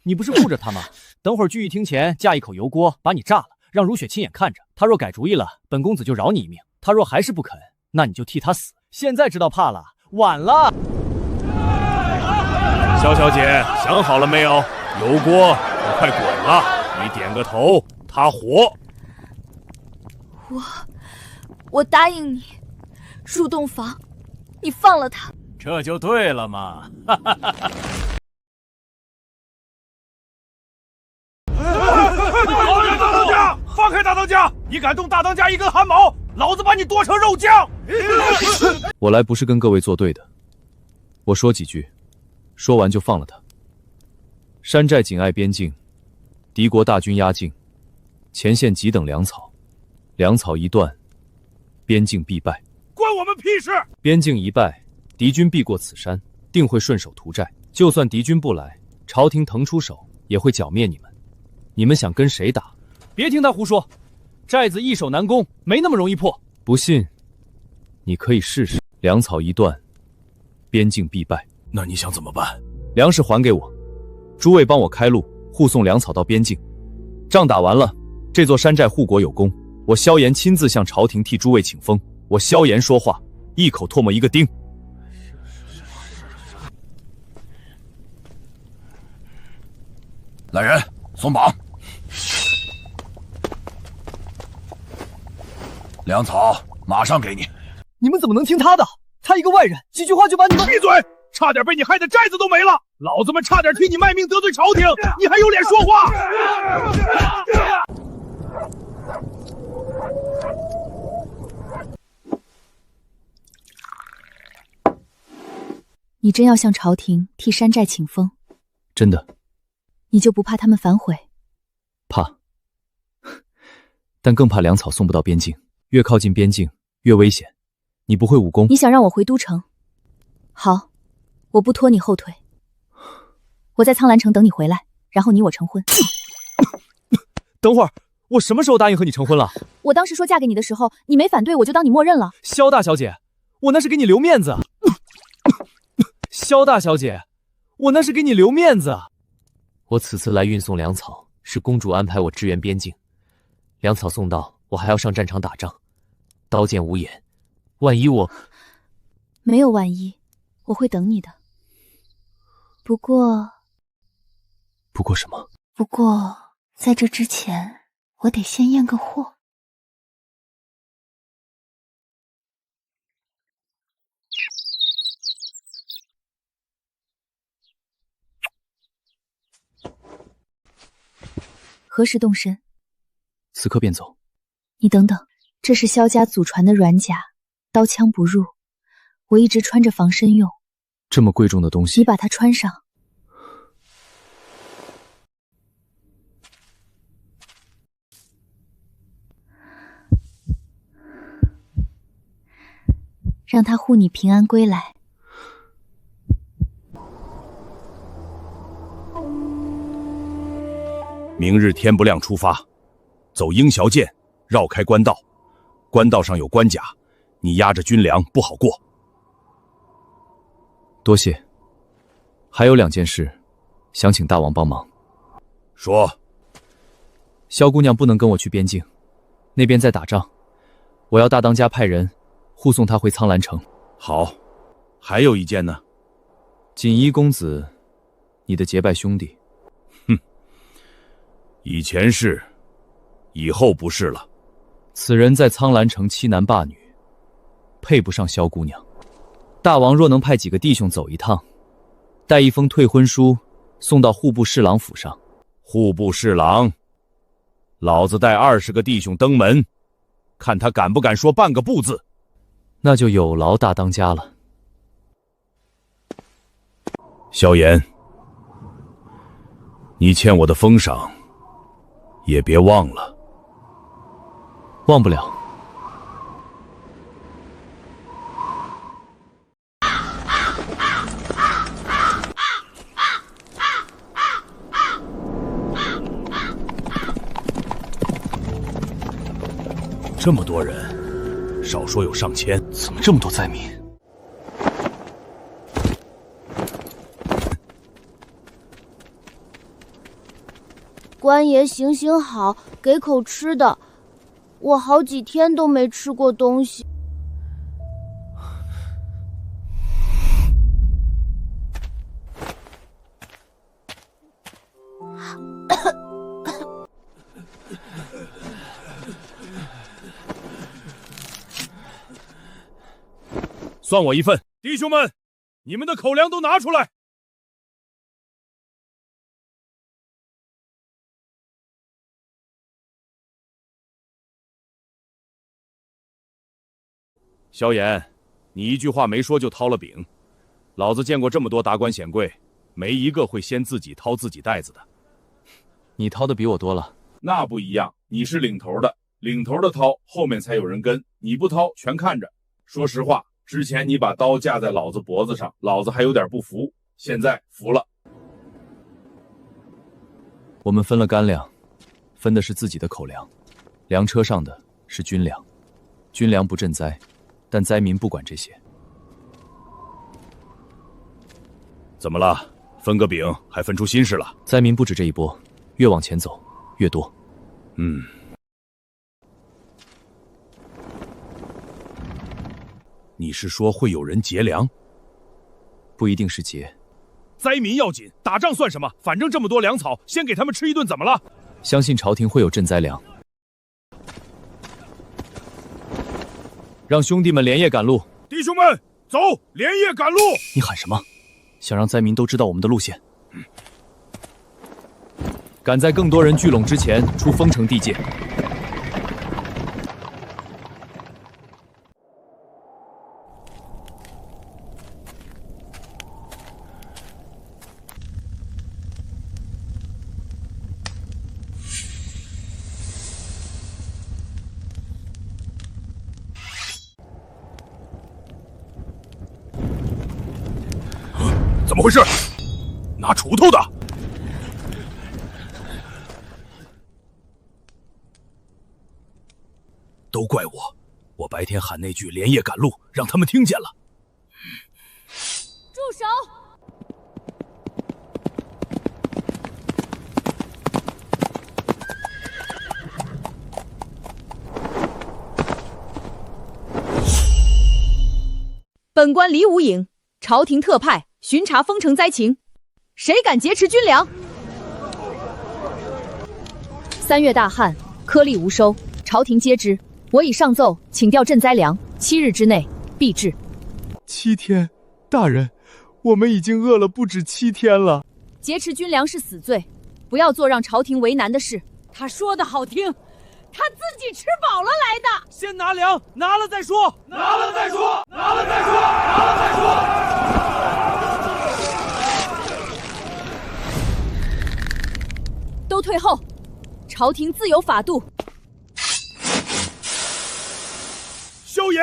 你不是护着他吗？等会儿聚义厅前架一口油锅，把你炸了，让如雪亲眼看着。他若改主意了，本公子就饶你一命；他若还是不肯，那你就替他死。现在知道怕了，晚了。萧小姐，想好了没有？油锅都快滚了，你点个头，他活。我答应你，入洞房，你放了他。这就对了嘛！大当家，放开大当家！你敢动大当家一根汗毛，老子把你剁成肉酱！我来不是跟各位作对的，我说几句，说完就放了他。山寨紧挨边境，敌国大军压境，前线急等粮草，粮草一断，边境必败。关我们屁事！边境一败，敌军必过此山，定会顺手屠寨。就算敌军不来，朝廷腾出手也会剿灭你们。你们想跟谁打？别听他胡说，寨子易守难攻，没那么容易破。不信，你可以试试。粮草一断，边境必败。那你想怎么办？粮食还给我，诸位帮我开路，护送粮草到边境。仗打完了，这座山寨护国有功，我萧炎亲自向朝廷替诸位请封。我萧炎说话，一口唾沫一个钉。来人，松绑。粮草马上给你。你们怎么能听他的？他一个外人，几句话就把你们……闭嘴！差点被你害得寨子都没了，老子们差点替你卖命得罪朝廷，你还有脸说话？你真要向朝廷替山寨请封？真的。你就不怕他们反悔？怕，但更怕粮草送不到边境。越靠近边境越危险。你不会武功？你想让我回都城？好，我不拖你后腿。我在苍兰城等你回来，然后你我成婚。等会儿，我什么时候答应和你成婚了？我当时说嫁给你的时候，你没反对，我就当你默认了。萧大小姐，我那是给你留面子。萧大小姐，我那是给你留面子。我此次来运送粮草，是公主安排我支援边境。粮草送到，我还要上战场打仗，刀剑无眼，万一我……没有万一，我会等你的。不过什么？不过在这之前，我得先验个货。何时动身？此刻便走。你等等，这是萧家祖传的软甲，刀枪不入。我一直穿着防身用。这么贵重的东西，你把它穿上。让它护你平安归来。明日天不亮出发，走鹰啸涧，绕开官道。官道上有关卡，你押着军粮不好过。多谢。还有2件事，想请大王帮忙。说。萧姑娘不能跟我去边境，那边在打仗，我要大当家派人护送她回苍兰城。好，还有一件呢。锦衣公子，你的结拜兄弟。以前是，以后不是了。此人在苍兰城欺男霸女，配不上萧姑娘。大王若能派几个弟兄走一趟，带一封退婚书送到户部侍郎府上。户部侍郎，老子带20个弟兄登门，看他敢不敢说半个不字。那就有劳大当家了。萧炎，你欠我的封赏也别忘了。忘不了。这么多人，少说有上千，怎么这么多灾民？官爷行行好，给口吃的。我好几天都没吃过东西。算我一份。弟兄们，你们的口粮都拿出来。萧炎，你一句话没说就掏了饼。老子见过这么多达官显贵，没一个会先自己掏自己袋子的。你掏的比我多了。那不一样，你是领头的，领头的掏，后面才有人跟。你不掏，全看着。说实话，之前你把刀架在老子脖子上，老子还有点不服，现在服了。我们分了干粮，分的是自己的口粮，粮车上的是军粮，军粮不赈灾，但灾民不管这些。怎么了？分个饼还分出心事了？灾民不止这一波，越往前走越多。你是说会有人劫粮？不一定是劫。灾民要紧，打仗算什么？反正这么多粮草，先给他们吃一顿，怎么了？相信朝廷会有赈灾粮。让兄弟们连夜赶路。弟兄们，走！走，连夜赶路。你喊什么？想让灾民都知道我们的路线？赶在更多人聚拢之前出封城地界。怎么回事？拿锄头的。都怪我，我白天喊那句连夜赶路，让他们听见了。住手！本官李无影，朝廷特派巡查封城灾情，谁敢劫持军粮？3月大旱，颗粒无收，朝廷皆知。我已上奏，请调赈灾粮，7日之内必至。7天，大人，我们已经饿了不止7天了。劫持军粮是死罪，不要做让朝廷为难的事。他说的好听，他自己吃饱了来的。先拿粮，拿了再说，拿了再说，拿了再说，拿了再说。都退后，朝廷自有法度。萧炎，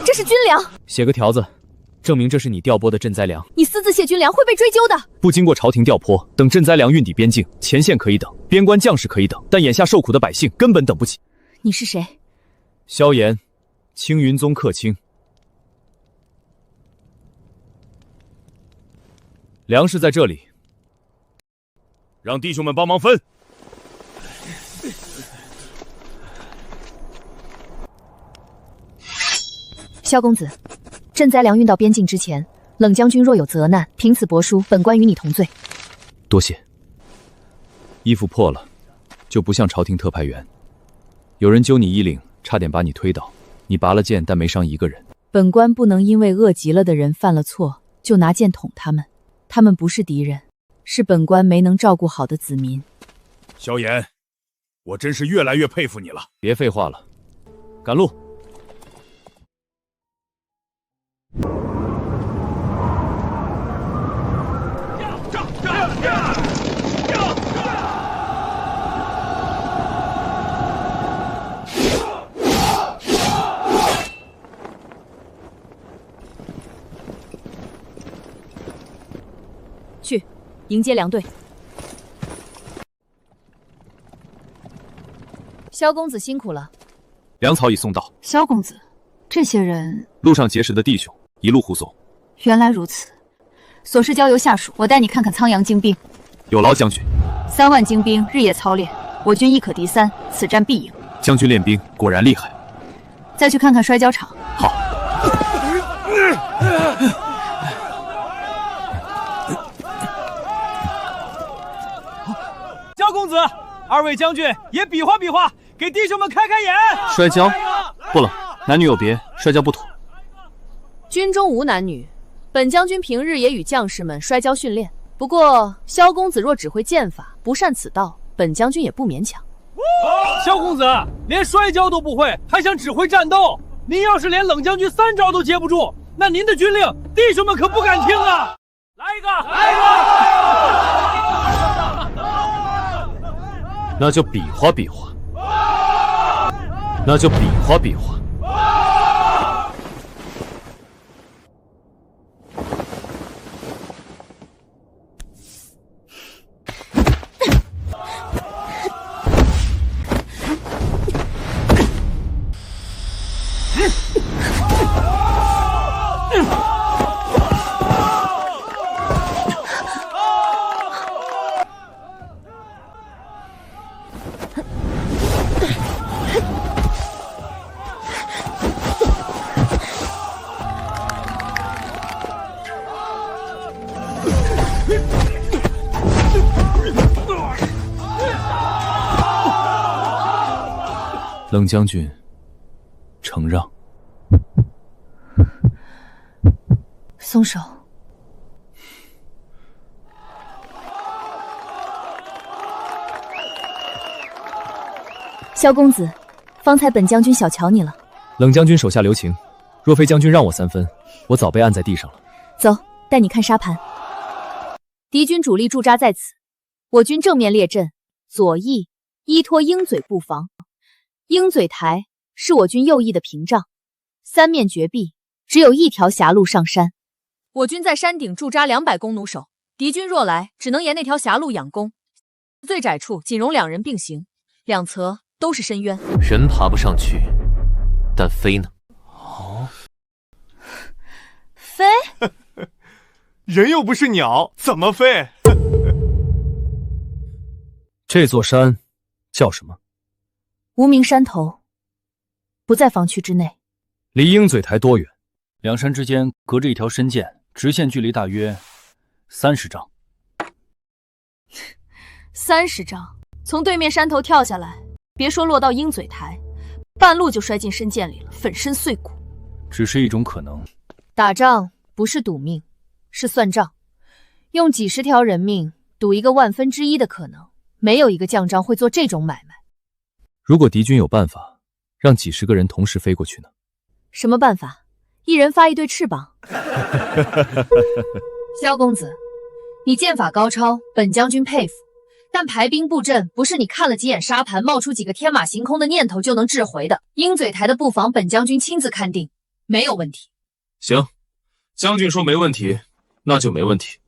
这是军粮，写个条子，证明这是你调拨的赈灾粮。你私自卸军粮会被追究的。不经过朝廷调拨，等赈灾粮运抵边境，前线可以等，边关将士可以等，但眼下受苦的百姓根本等不起。你是谁？萧炎，青云宗客卿。粮食在这里，让弟兄们帮忙分。萧公子，赈灾粮运到边境之前，冷将军若有责难，凭此帛书，本官与你同罪。多谢。衣服破了，就不像朝廷特派员。有人揪你衣领，差点把你推倒，你拔了剑，但没伤一个人。本官不能因为饿极了的人犯了错，就拿剑捅他们。他们不是敌人，是本官没能照顾好的子民。萧炎，我真是越来越佩服你了。别废话了，赶路。去，迎接粮队。萧公子辛苦了。粮草已送到。萧公子，这些人路上结识的弟兄，一路护送。原来如此，琐事交由下属，我带你看看苍阳精兵。有劳将军。3万精兵日夜操练，我军一可敌3，此战必赢。将军练兵果然厉害。再去看看摔跤场。好。萧公子，2位将军也比划比划，给弟兄们开开眼。摔跤？不了，男女有别，摔跤不妥。军中无男女，本将军平日也与将士们摔跤训练。不过萧公子若只会剑法，不善此道，本将军也不勉强。萧公子连摔跤都不会，还想指挥战斗？您要是连冷将军3招都接不住，那您的军令弟兄们可不敢听啊！来一个，来一个！那就比划比划，那就比划比划。冷将军，承让。松手。萧公子，方才本将军小瞧你了。冷将军手下留情，若非将军让我3分，我早被按在地上了。走，带你看沙盘。敌军主力驻扎在此，我军正面列阵，左翼依托鹰嘴布防，鹰嘴台是我军右翼的屏障，三面绝壁，只有一条狭路上山。我军在山顶驻扎200弓弩手，敌军若来，只能沿那条狭路仰攻，最窄处仅容2人并行，两侧都是深渊，人爬不上去，但飞呢？哦，飞？人又不是鸟，怎么飞？这座山叫什么？无名山头，不在防区之内。离鹰嘴台多远？2山之间隔着一条深涧，直线距离大约30丈。30丈，从对面山头跳下来，别说落到鹰嘴台，半路就摔进深涧里了，粉身碎骨。只是一种可能。打仗不是赌命，是算账，用几10条人命赌1个1/1000的可能，没有一个将章会做这种买卖。如果敌军有办法让几10个人同时飞过去呢？什么办法？一人发1对翅膀。萧公子，你剑法高超，本将军佩服。但排兵布阵不是你看了几眼沙盘，冒出几个天马行空的念头就能制回的。鹰嘴台的布防，本将军亲自看定，没有问题。行，将军说没问题，那就没问题。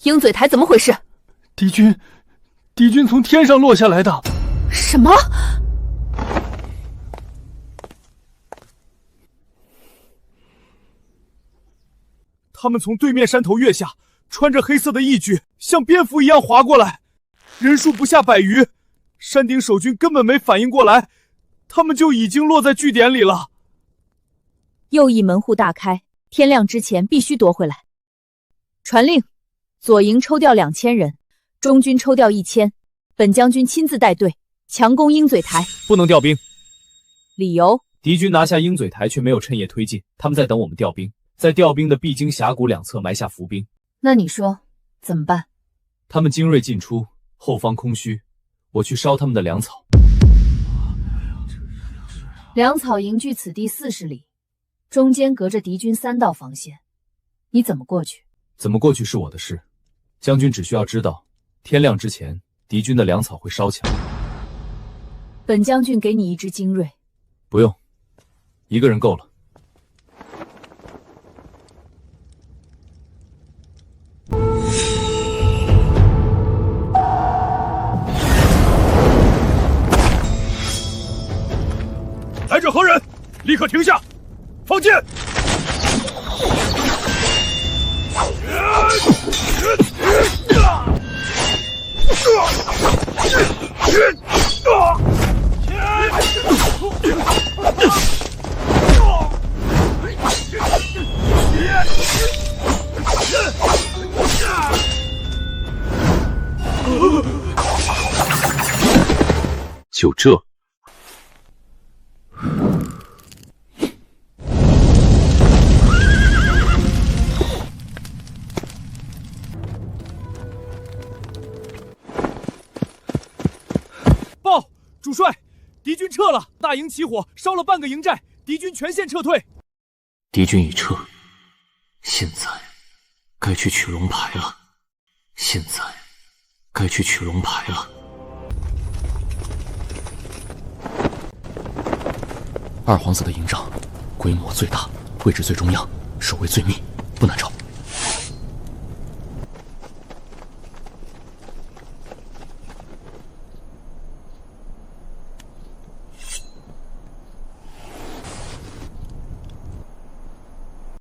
鹰嘴台怎么回事？敌军从天上落下来的。什么？他们从对面山头跃下，穿着黑色的义具，像蝙蝠一样滑过来，人数不下100余。山顶守军根本没反应过来，他们就已经落在据点里了。右翼门户大开，天亮之前必须夺回来。传令，左营抽调2000人，中军抽调1000，本将军亲自带队强攻鹰嘴台。不能调兵。理由？敌军拿下鹰嘴台却没有趁夜推进，他们在等我们调兵，在调兵的必经峡谷两侧埋下伏兵。那你说怎么办？他们精锐尽出，后方空虚，我去烧他们的粮草。粮草营距此地40里，中间隔着敌军3道防线，你怎么过去？怎么过去是我的事，将军只需要知道，天亮之前，敌军的粮草会烧起来。本将军给你1支精锐。不用，1个人够了。来者何人？立刻停下，放箭！就这？报，主帅，敌军撤了，大营起火，烧了半个营寨，敌军全线撤退。敌军已撤，现在该去取龙牌了。现在该去取龙牌了。二皇子的营帐规模最大，位置最中央，守卫最密，不能吵。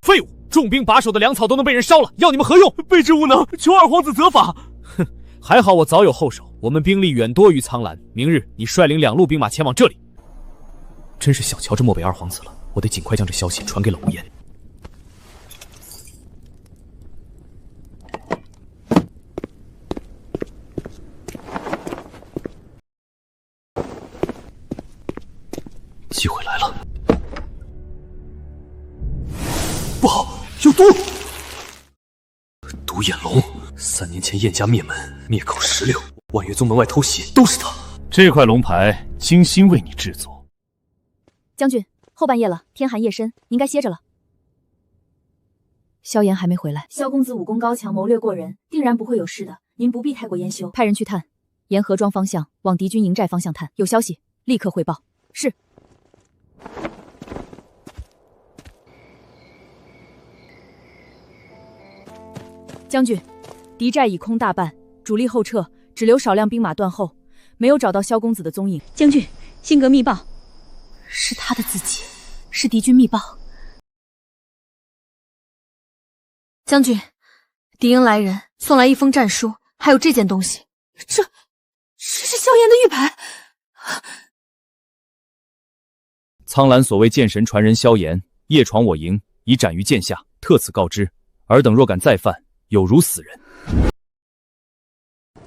废物，重兵把守的粮草都能被人烧了，要你们何用？卑职无能，求二皇子责罚。哼，还好我早有后手，我们兵力远多于苍兰。明日你率领2路兵马前往这里。真是小瞧这漠北二皇子了，我得尽快将这消息传给冷无言。机会来了！不好，有毒！独眼龙，3年前燕家灭门，灭口16，万月宗门外偷袭，都是他。这块龙牌精心为你制作。将军，后半夜了，天寒夜深，您该歇着了。萧炎还没回来，萧公子武功高强，谋略过人，定然不会有事的，您不必太过烟羞。派人去探，沿河庄方向往敌军营寨方向探，有消息立刻汇报。是。将军，敌寨已空大半，主力后撤，只留少量兵马断后，没有找到萧公子的踪影。将军，辛格密报，是他的自己，是敌军密报。将军，敌营来人送来一封战书，还有这件东西。这是萧炎的玉牌。苍兰所谓剑神传人萧炎，夜闯我营，已斩于剑下，特此告知。尔等若敢再犯，有如死人。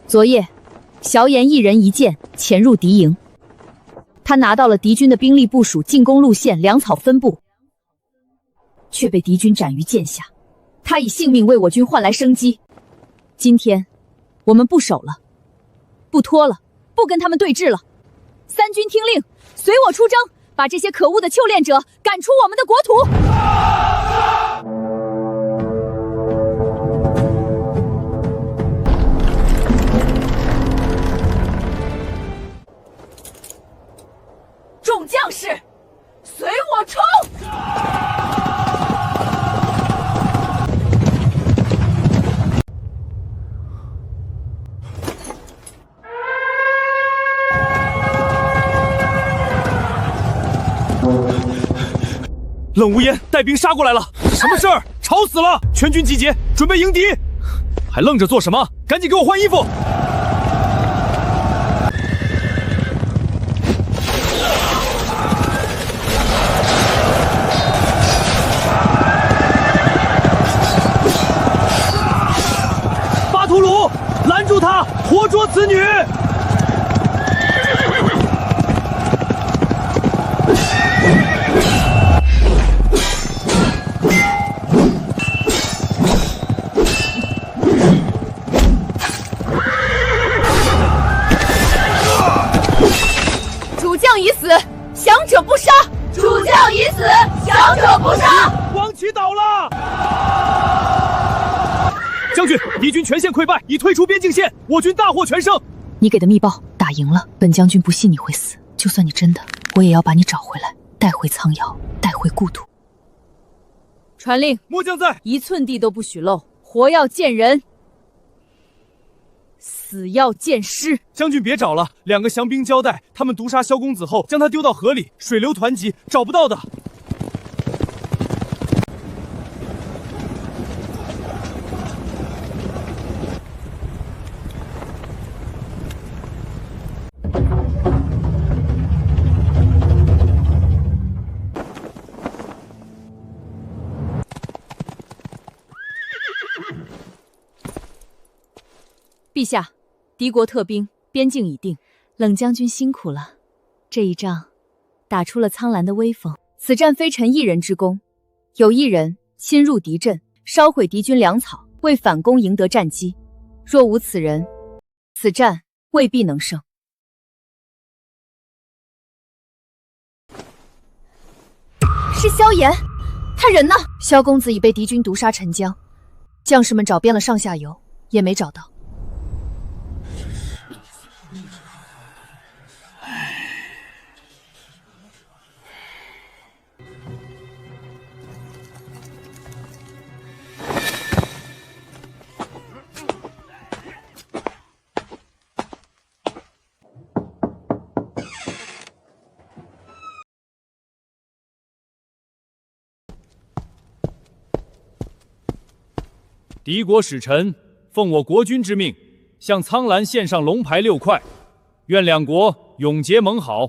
昨夜，萧炎一人一剑潜入敌营，他拿到了敌军的兵力部署、进攻路线、粮草分布，却被敌军斩于剑下。他以性命为我军换来生机。今天，我们不守了，不拖了，不跟他们对峙了。三军听令，随我出征，把这些可恶的修炼者赶出我们的国土！众将士，随我冲！冷无烟带兵杀过来了，什么事儿？吵死了！全军集结，准备迎敌。还愣着做什么？赶紧给我换衣服！巴图鲁，拦住他，活捉此女！主将已死，降者不杀！主将已死，降者不杀！王旗倒了！将军，敌军全线溃败，已退出边境线，我军大获全胜。你给的密报打赢了，本将军不信你会死，就算你真的，我也要把你找回来，带回苍瑶，带回故土。传令，末将在，一寸地都不许漏，活要见人，死要见尸。将军别找了，2个降兵交代，他们毒杀萧公子后，将他丢到河里，水流湍急，找不到的。陛下，敌国特兵，边境已定。冷将军辛苦了，这一仗打出了苍兰的威风。此战非臣一人之功，有一人侵入敌阵，烧毁敌军粮草，为反攻赢得战机。若无此人，此战未必能胜。是萧炎，他人呢？萧公子已被敌军毒杀沉江，将士们找遍了上下游，也没找到。敌国使臣奉我国君之命，向苍兰献上龙牌6块，愿两国永结盟好。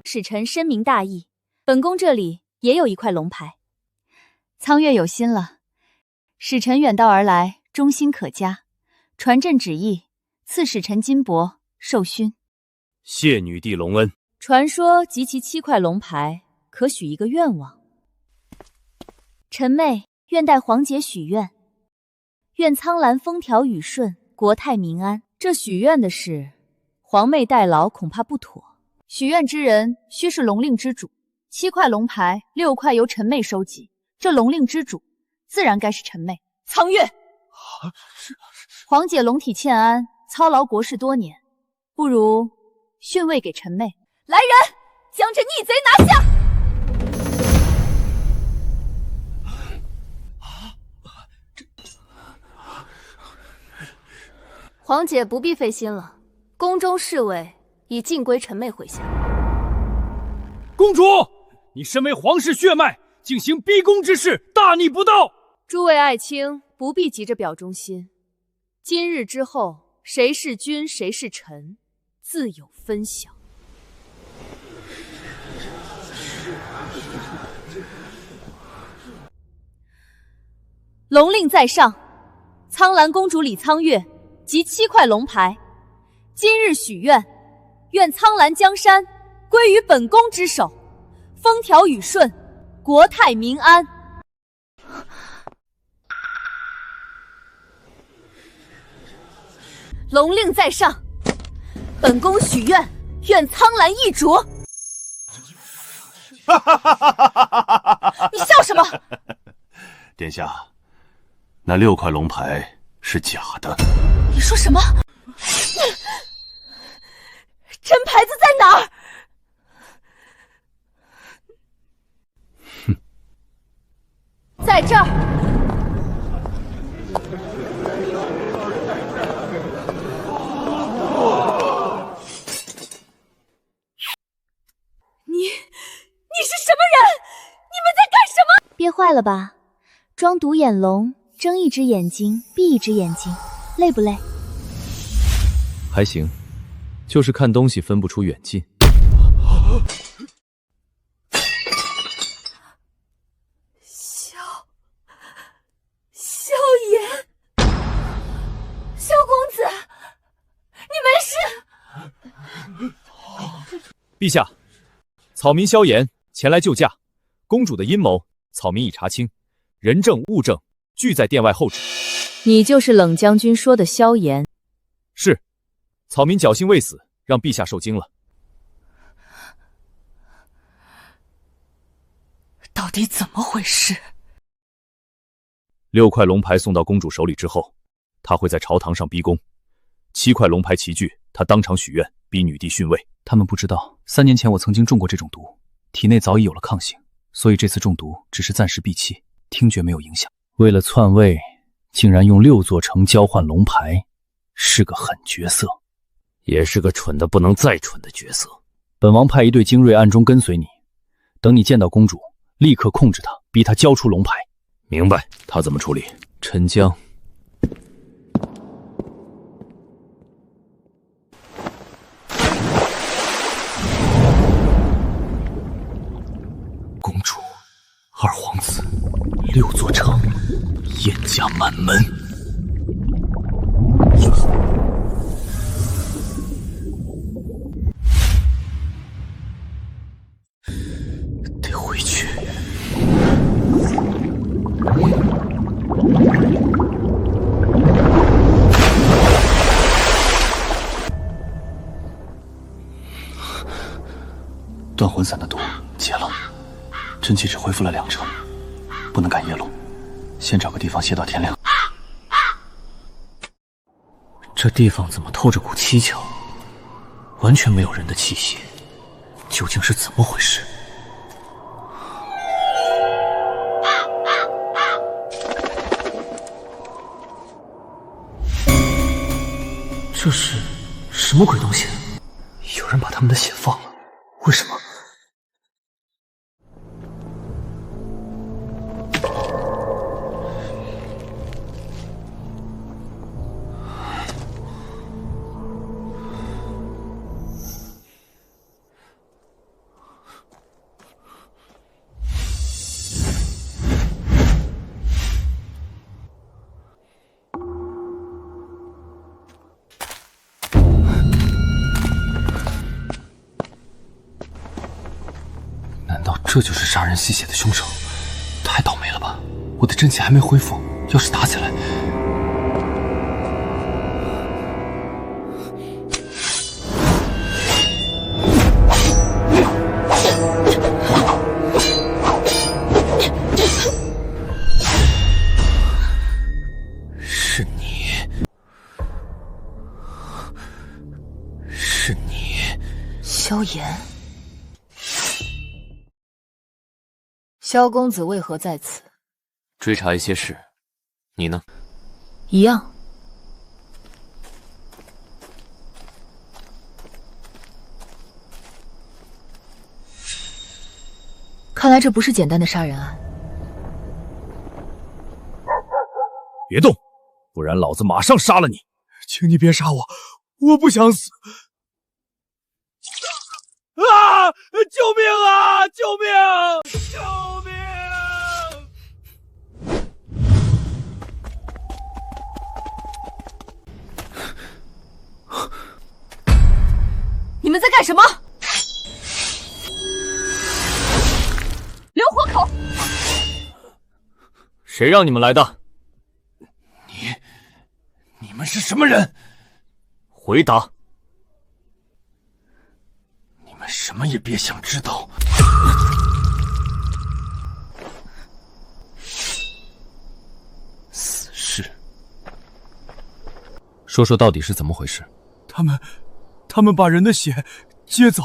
使臣深明大义，本宫这里也有1块龙牌。苍月有心了，使臣远道而来，忠心可嘉，传朕旨意，赐使臣金帛授勋。谢女帝隆恩。传说集齐7块龙牌，可许一个愿望。臣妹愿代皇姐许愿，愿苍兰风调雨顺，国泰民安。这许愿的事，皇妹代劳恐怕不妥。许愿之人须是龙令之主，7块龙牌6块由臣妹收集，这龙令之主自然该是臣妹苍月。皇姐龙体欠安，操劳国事多年，不如逊位给臣妹。来人，将这逆贼拿下！皇姐不必费心了，宫中侍卫已尽归臣妹麾下。公主，你身为皇室血脉，竟行逼宫之事，大逆不道！诸位爱卿不必急着表忠心，今日之后，谁是君谁是臣，自有分晓。龙令在上，苍兰公主李苍月集7块龙牌，今日许愿，愿苍兰江山归于本宫之手，风调雨顺，国泰民安。龙令在上，本宫许愿，愿苍兰易主。你笑什么？殿下，那6块龙牌是假的。你说什么？真牌子在哪儿？哼，在这儿。你是什么人？你们在干什么？憋坏了吧？装独眼龙，睁一只眼睛闭一只眼睛，累不累？还行，就是看东西分不出远近。萧炎，萧公子，你没事？陛下，草民萧炎前来救驾，公主的阴谋，草民已查清，人证物证俱在殿外候旨。你就是冷将军说的萧炎？是，草民侥幸未死，让陛下受惊了。到底怎么回事？6块龙牌送到公主手里之后，她会在朝堂上逼宫；7块龙牌齐聚，她当场许愿，逼女帝逊位。他们不知道，3年前我曾经中过这种毒，体内早已有了抗性，所以这次中毒只是暂时闭气，听觉没有影响。为了篡位，竟然用6座城交换龙牌，是个狠角色，也是个蠢的不能再蠢的角色。本王派一队精锐暗中跟随你，等你见到公主，立刻控制她，逼她交出龙牌。明白。他怎么处理？沉江。公主、二皇子、6座城，燕家满门。得回去。断魂散的毒解了。真气只恢复了2成，不能赶夜路，先找个地方歇到天亮。这地方怎么透着股蹊跷？完全没有人的气息，究竟是怎么回事？这是什么鬼东西？有人把他们的血放了，为什么？这就是杀人吸血的凶手，太倒霉了吧！我的真气还没恢复，要是打起来……是你，是你，萧炎。萧公子为何在此？追查一些事，你呢？一样。看来这不是简单的杀人案。别动，不然老子马上杀了你！请你别杀我，我不想死！啊！救命啊！救命！救命！你们在干什么？留活口！谁让你们来的？你们是什么人？回答！你们什么也别想知道！死士，说说到底是怎么回事？他们把人的血接走，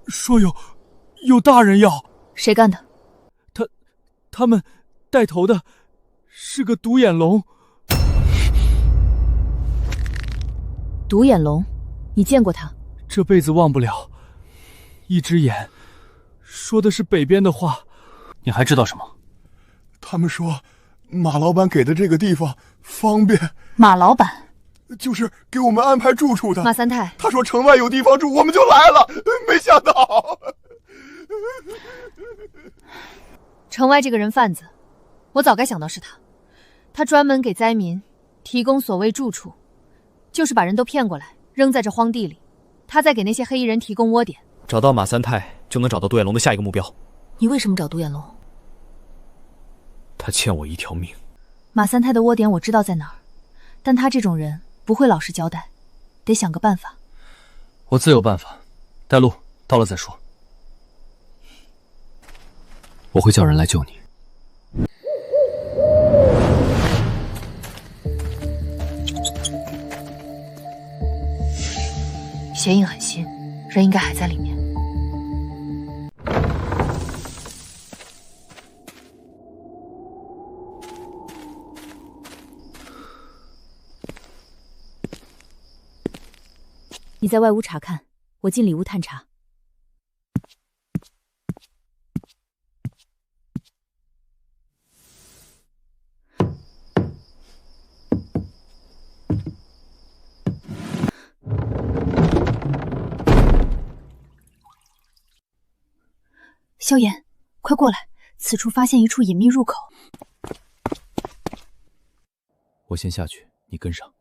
说有大人要。谁干的？他们带头的是个独眼龙。独眼龙，你见过他？这辈子忘不了。一只眼，说的是北边的话。你还知道什么？他们说，马老板给的这个地方方便。马老板就是给我们安排住处的。马三太，他说城外有地方住，我们就来了。没想到，城外这个人贩子，我早该想到是他。他专门给灾民提供所谓住处。就是把人都骗过来，扔在这荒地里，他再给那些黑衣人提供窝点。找到马三太，就能找到独眼龙的下一个目标。你为什么找独眼龙？他欠我一条命。马三太的窝点我知道在哪儿，但他这种人不会老实交代，得想个办法。我自有办法，带路，到了再说。我会叫人来救你。鞋印很新，人应该还在里面。你在外屋查看，我进里屋探查。萧炎，快过来！此处发现一处隐秘入口。我先下去，你跟上。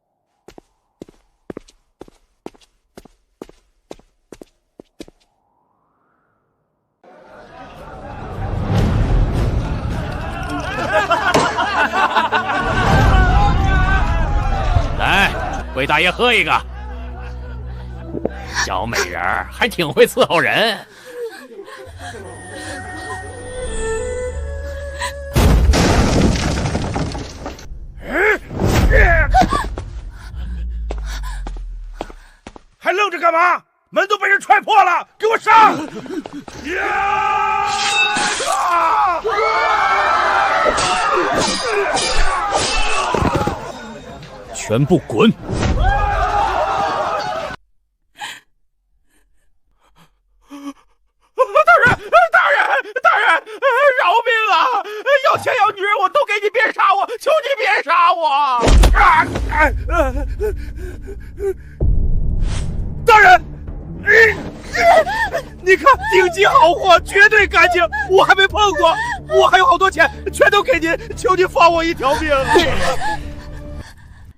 来，为大爷喝一个。小美人儿还挺会伺候人。还愣着干嘛？门都被人踹破了，给我上！全部滚！大人，饶命啊！要钱要女人我都给你，别杀我，求你别杀我！大人，你看顶级好货，绝对干净，我还没碰过，我还有好多钱，全都给您，求您放我一条命！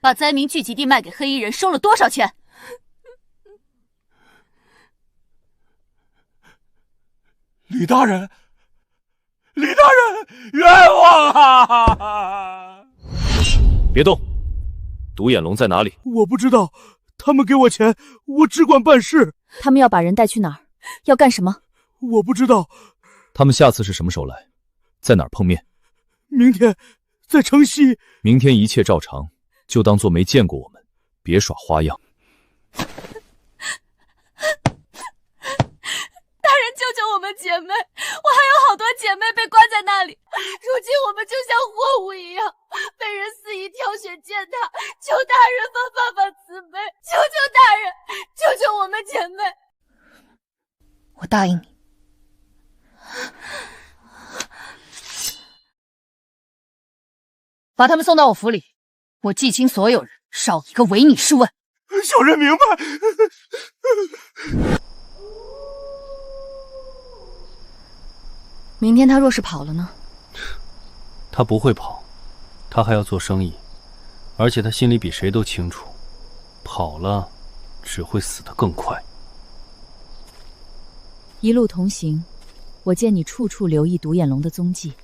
把灾民聚集地卖给黑衣人，收了多少钱？李大人，冤枉啊！别动！独眼龙在哪里？我不知道，他们给我钱，我只管办事。他们要把人带去哪儿？要干什么？我不知道。他们下次是什么时候来？在哪儿碰面？明天，在城西。明天一切照常，就当做没见过我们，别耍花样。大人救救我们姐妹！我还有好多姐妹被关在那里，如今我们就像货物一样，被人肆意挑选践踏。求大人发慈悲，求大人救救我们姐妹！我答应你。把他们送到我府里，我记清所有人，少一个唯你是问。小人明白。明天他若是跑了呢？他不会跑，他还要做生意，而且他心里比谁都清楚，跑了只会死得更快。一路同行，我见你处处留意独眼龙的踪迹，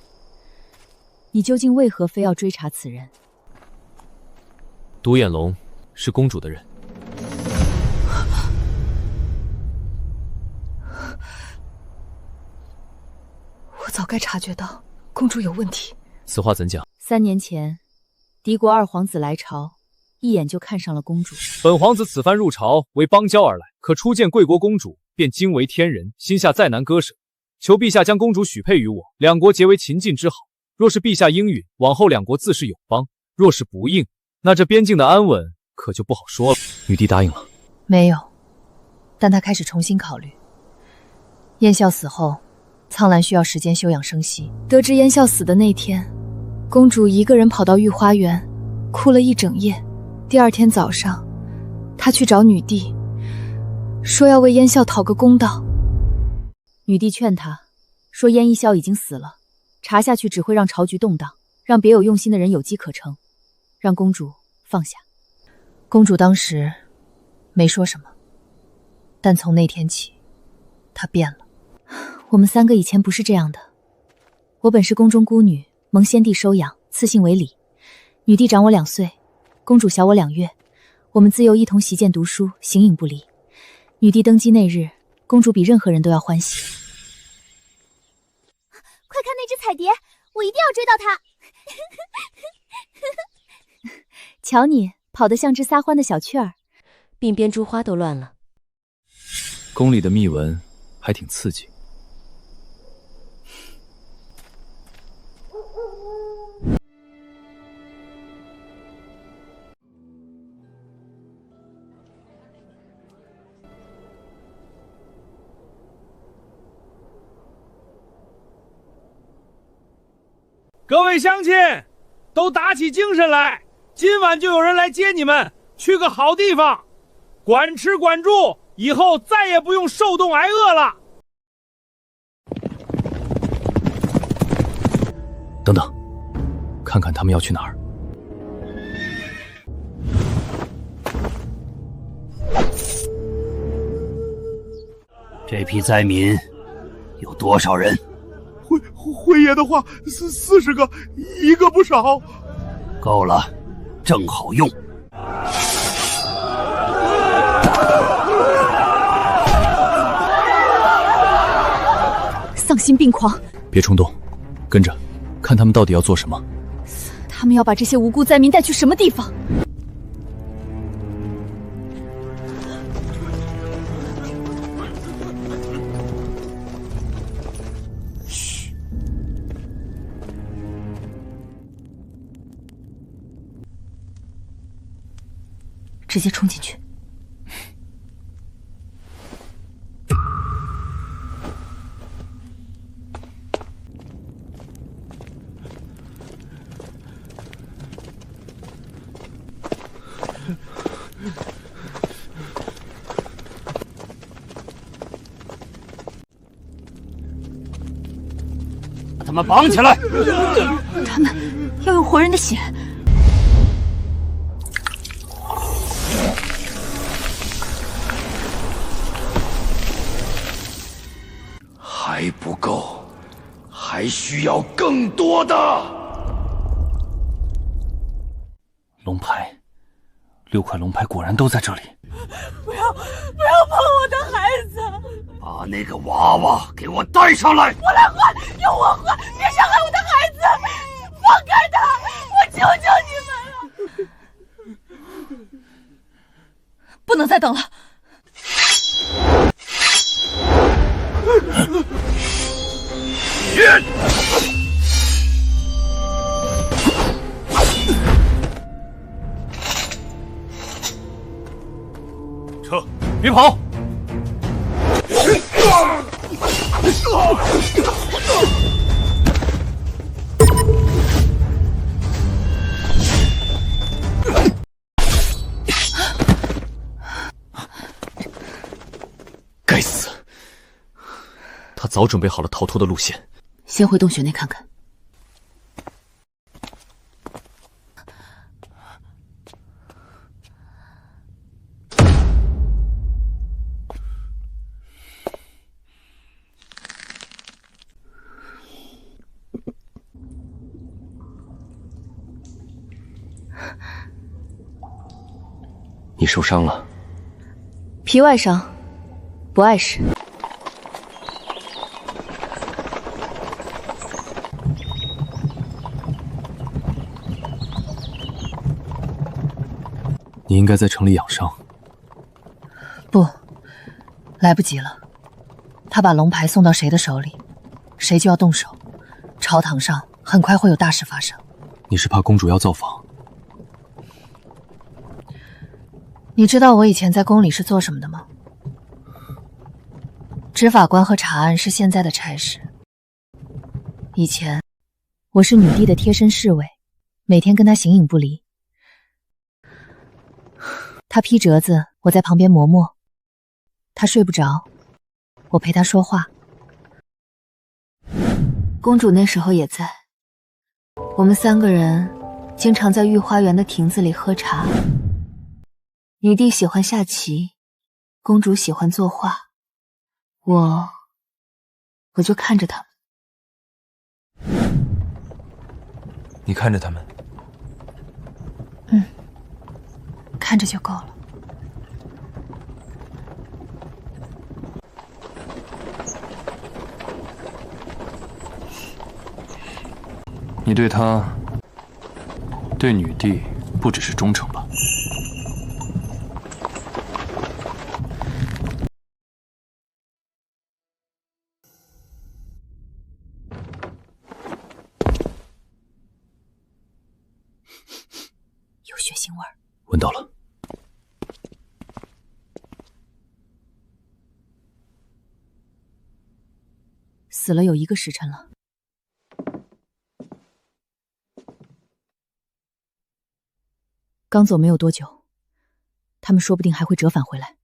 你究竟为何非要追查此人？独眼龙是公主的人。我早该察觉到公主有问题。此话怎讲？3年前，敌国2皇子来朝，一眼就看上了公主。本皇子此番入朝为邦交而来，可初见贵国公主，便惊为天人，心下再难割舍。求陛下将公主许配于我，两国结为秦晋之好。若是陛下应允，往后两国自是友邦；若是不应，那这边境的安稳可就不好说了。女帝答应了？没有，但她开始重新考虑。燕孝死后，苍兰需要时间休养生息。得知燕孝死的那天，公主一个人跑到御花园，哭了一整夜。第2天早上，她去找女帝，说要为燕孝讨个公道。女帝劝她说，燕一孝已经死了，查下去只会让朝局动荡，让别有用心的人有机可乘，让公主放下。公主当时没说什么，但从那天起，她变了。我们3个以前不是这样的。我本是宫中孤女，蒙先帝收养，赐姓为李。女帝长我2岁，公主小我2月，我们自幼一同习剑读书，形影不离。女帝登基那日，公主比任何人都要欢喜。快看那只彩蝶，我一定要追到它！瞧你跑得像只撒欢的小雀儿，鬓边珠花都乱了。宫里的秘闻还挺刺激。各位乡亲，都打起精神来！今晚就有人来接你们去个好地方，管吃管住，以后再也不用受冻挨饿了。等等，看看他们要去哪儿。这批灾民有多少人？辉爷的话，40个，一个不少。够了，正好用。丧心病狂！别冲动，跟着，看他们到底要做什么。他们要把这些无辜灾民带去什么地方？直接冲进去！把他们绑起来！他们要用活人的血！还不够，还需要更多的龙牌。6块龙牌果然都在这里。不要碰我的孩子！把那个娃娃给我带上来！我来换，由我换！别伤害我的孩子！放开他！我求求你们了！不能再等了。撤！别跑！该死！他早准备好了逃脱的路线。先回洞穴内看看。你受伤了？皮外伤，不碍事。你应该在城里养伤。不，来不及了。他把龙牌送到谁的手里，谁就要动手。朝堂上很快会有大事发生。你是怕公主要造访？你知道我以前在宫里是做什么的吗？执法官和查案是现在的差事。以前我是女帝的贴身侍卫，每天跟她形影不离。她批折子，我在旁边磨墨；她睡不着，我陪她说话。公主那时候也在，我们3个人经常在御花园的亭子里喝茶。女帝喜欢下棋，公主喜欢作画，我就看着他们。你看着他们？看着就够了。你对她，对女帝不只是忠诚吧？有血腥味儿。闻到了。死了有1个时辰了。刚走没有多久，他们说不定还会折返回来。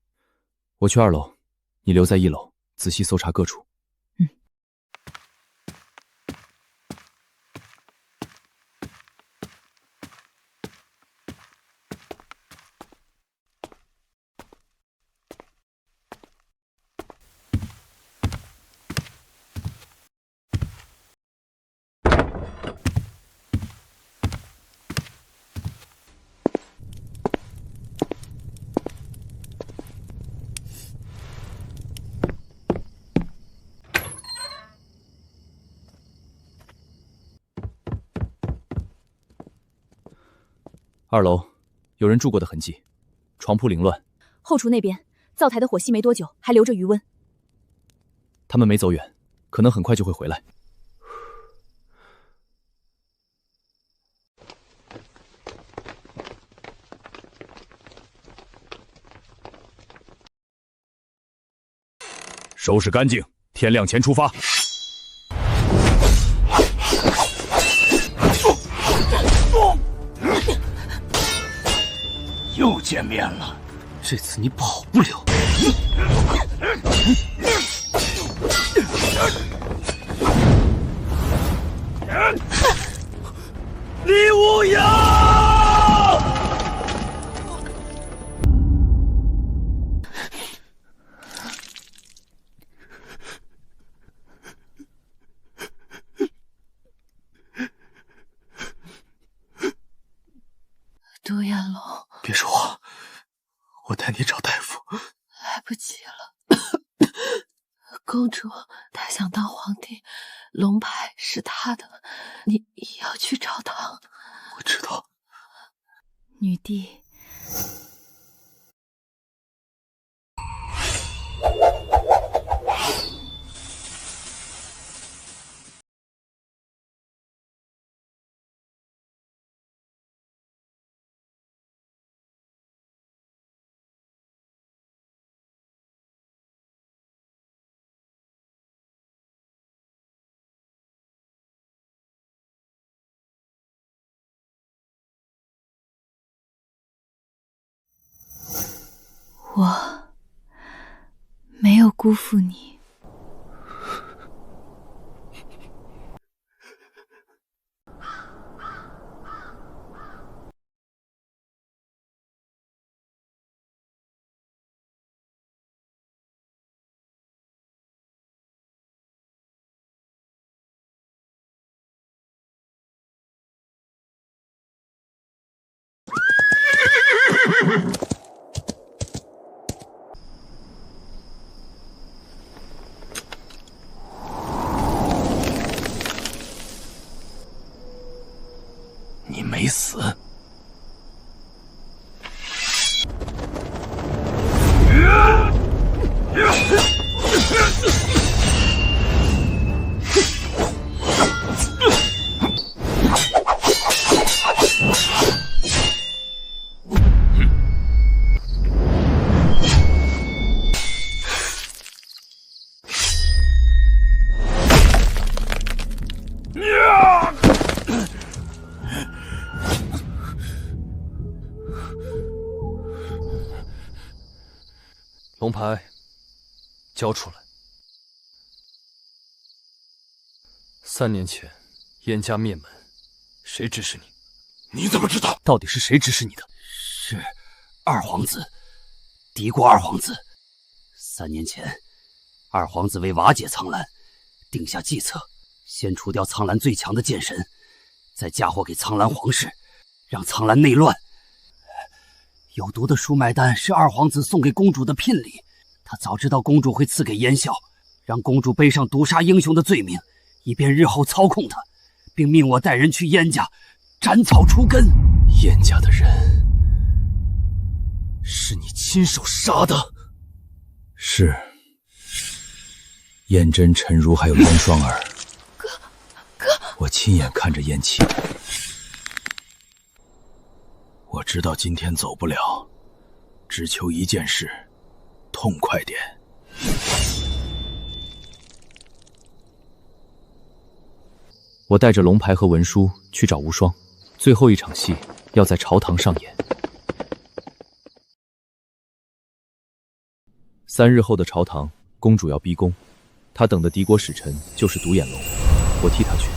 我去2楼，你留在1楼，仔细搜查各处。2楼有人住过的痕迹，床铺凌乱。后厨那边灶台的火熄没多久，还留着余温。他们没走远，可能很快就会回来。收拾干净，天亮前出发。又见面了，这次你跑不了。李无涯！我带你找大夫。来不及了，公主她想当皇帝，龙牌是她的，你要去找她。我知道。女帝。我没有辜负你。你没死。龙牌，交出来。3年前，燕家灭门，谁指使你？你怎么知道？到底是谁指使你的？是二皇子，敌国二皇子。3年前，二皇子为瓦解苍兰，定下计策，先除掉苍兰最强的剑神，再嫁祸给苍兰皇室，让苍兰内乱。有毒的舒脉丹是二皇子送给公主的聘礼，他早知道公主会赐给燕孝，让公主背上毒杀英雄的罪名，以便日后操控他，并命我带人去燕家斩草除根。燕家的人是你亲手杀的？是。燕真、陈如还有燕双儿，哥，我亲眼看着燕妻。我知道今天走不了，只求一件事，痛快点。我带着龙牌和文书去找无双，最后一场戏要在朝堂上演。3日后的朝堂，公主要逼宫，她等的敌国使臣就是独眼龙，我替她去。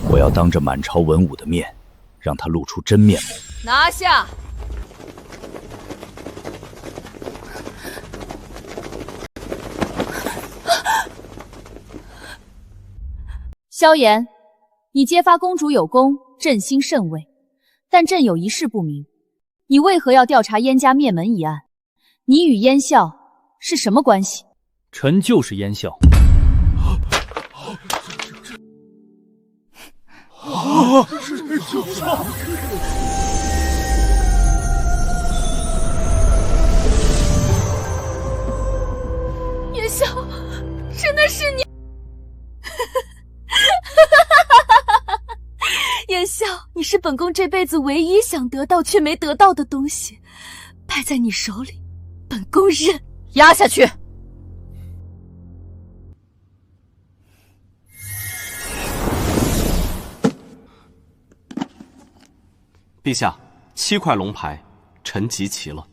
我要当着满朝文武的面，让她露出真面目。拿下！萧炎，你揭发公主有功，朕心甚慰，但朕有一事不明，你为何要调查燕家灭门一案？你与燕孝是什么关系？臣就是燕孝。燕孝，真的是你！燕孝，你是本宫这辈子唯一想得到却没得到的东西，败在你手里，本宫认。压下去！陛下，7块龙牌，臣集齐了。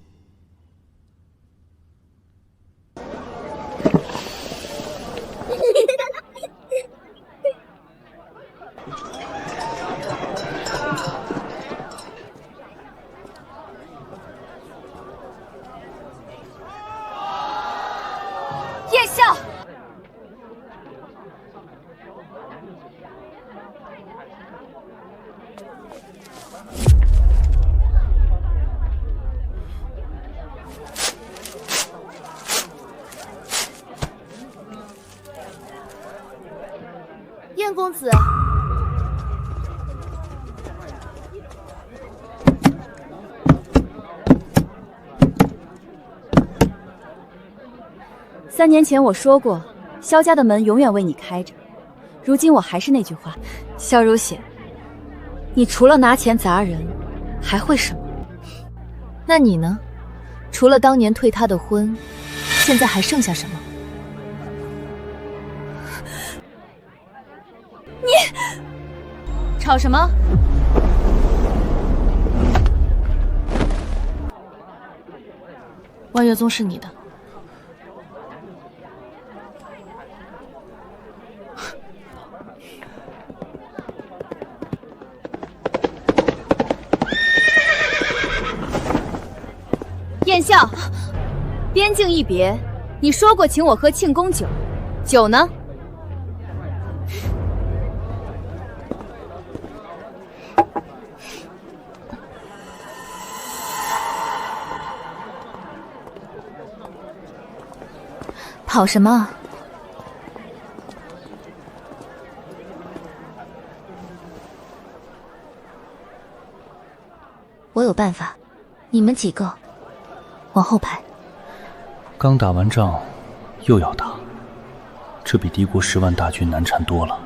燕孝，燕公子。3年前我说过，萧家的门永远为你开着。如今我还是那句话，萧如雪，你除了拿钱砸人，还会什么？那你呢？除了当年退他的婚，现在还剩下什么？你吵什么？万月宗是你的。燕笑，边境一别，你说过请我喝庆功酒，酒呢？跑什么？我有办法，你们几个往后排。刚打完仗，又要打，这比敌国10万大军难缠多了。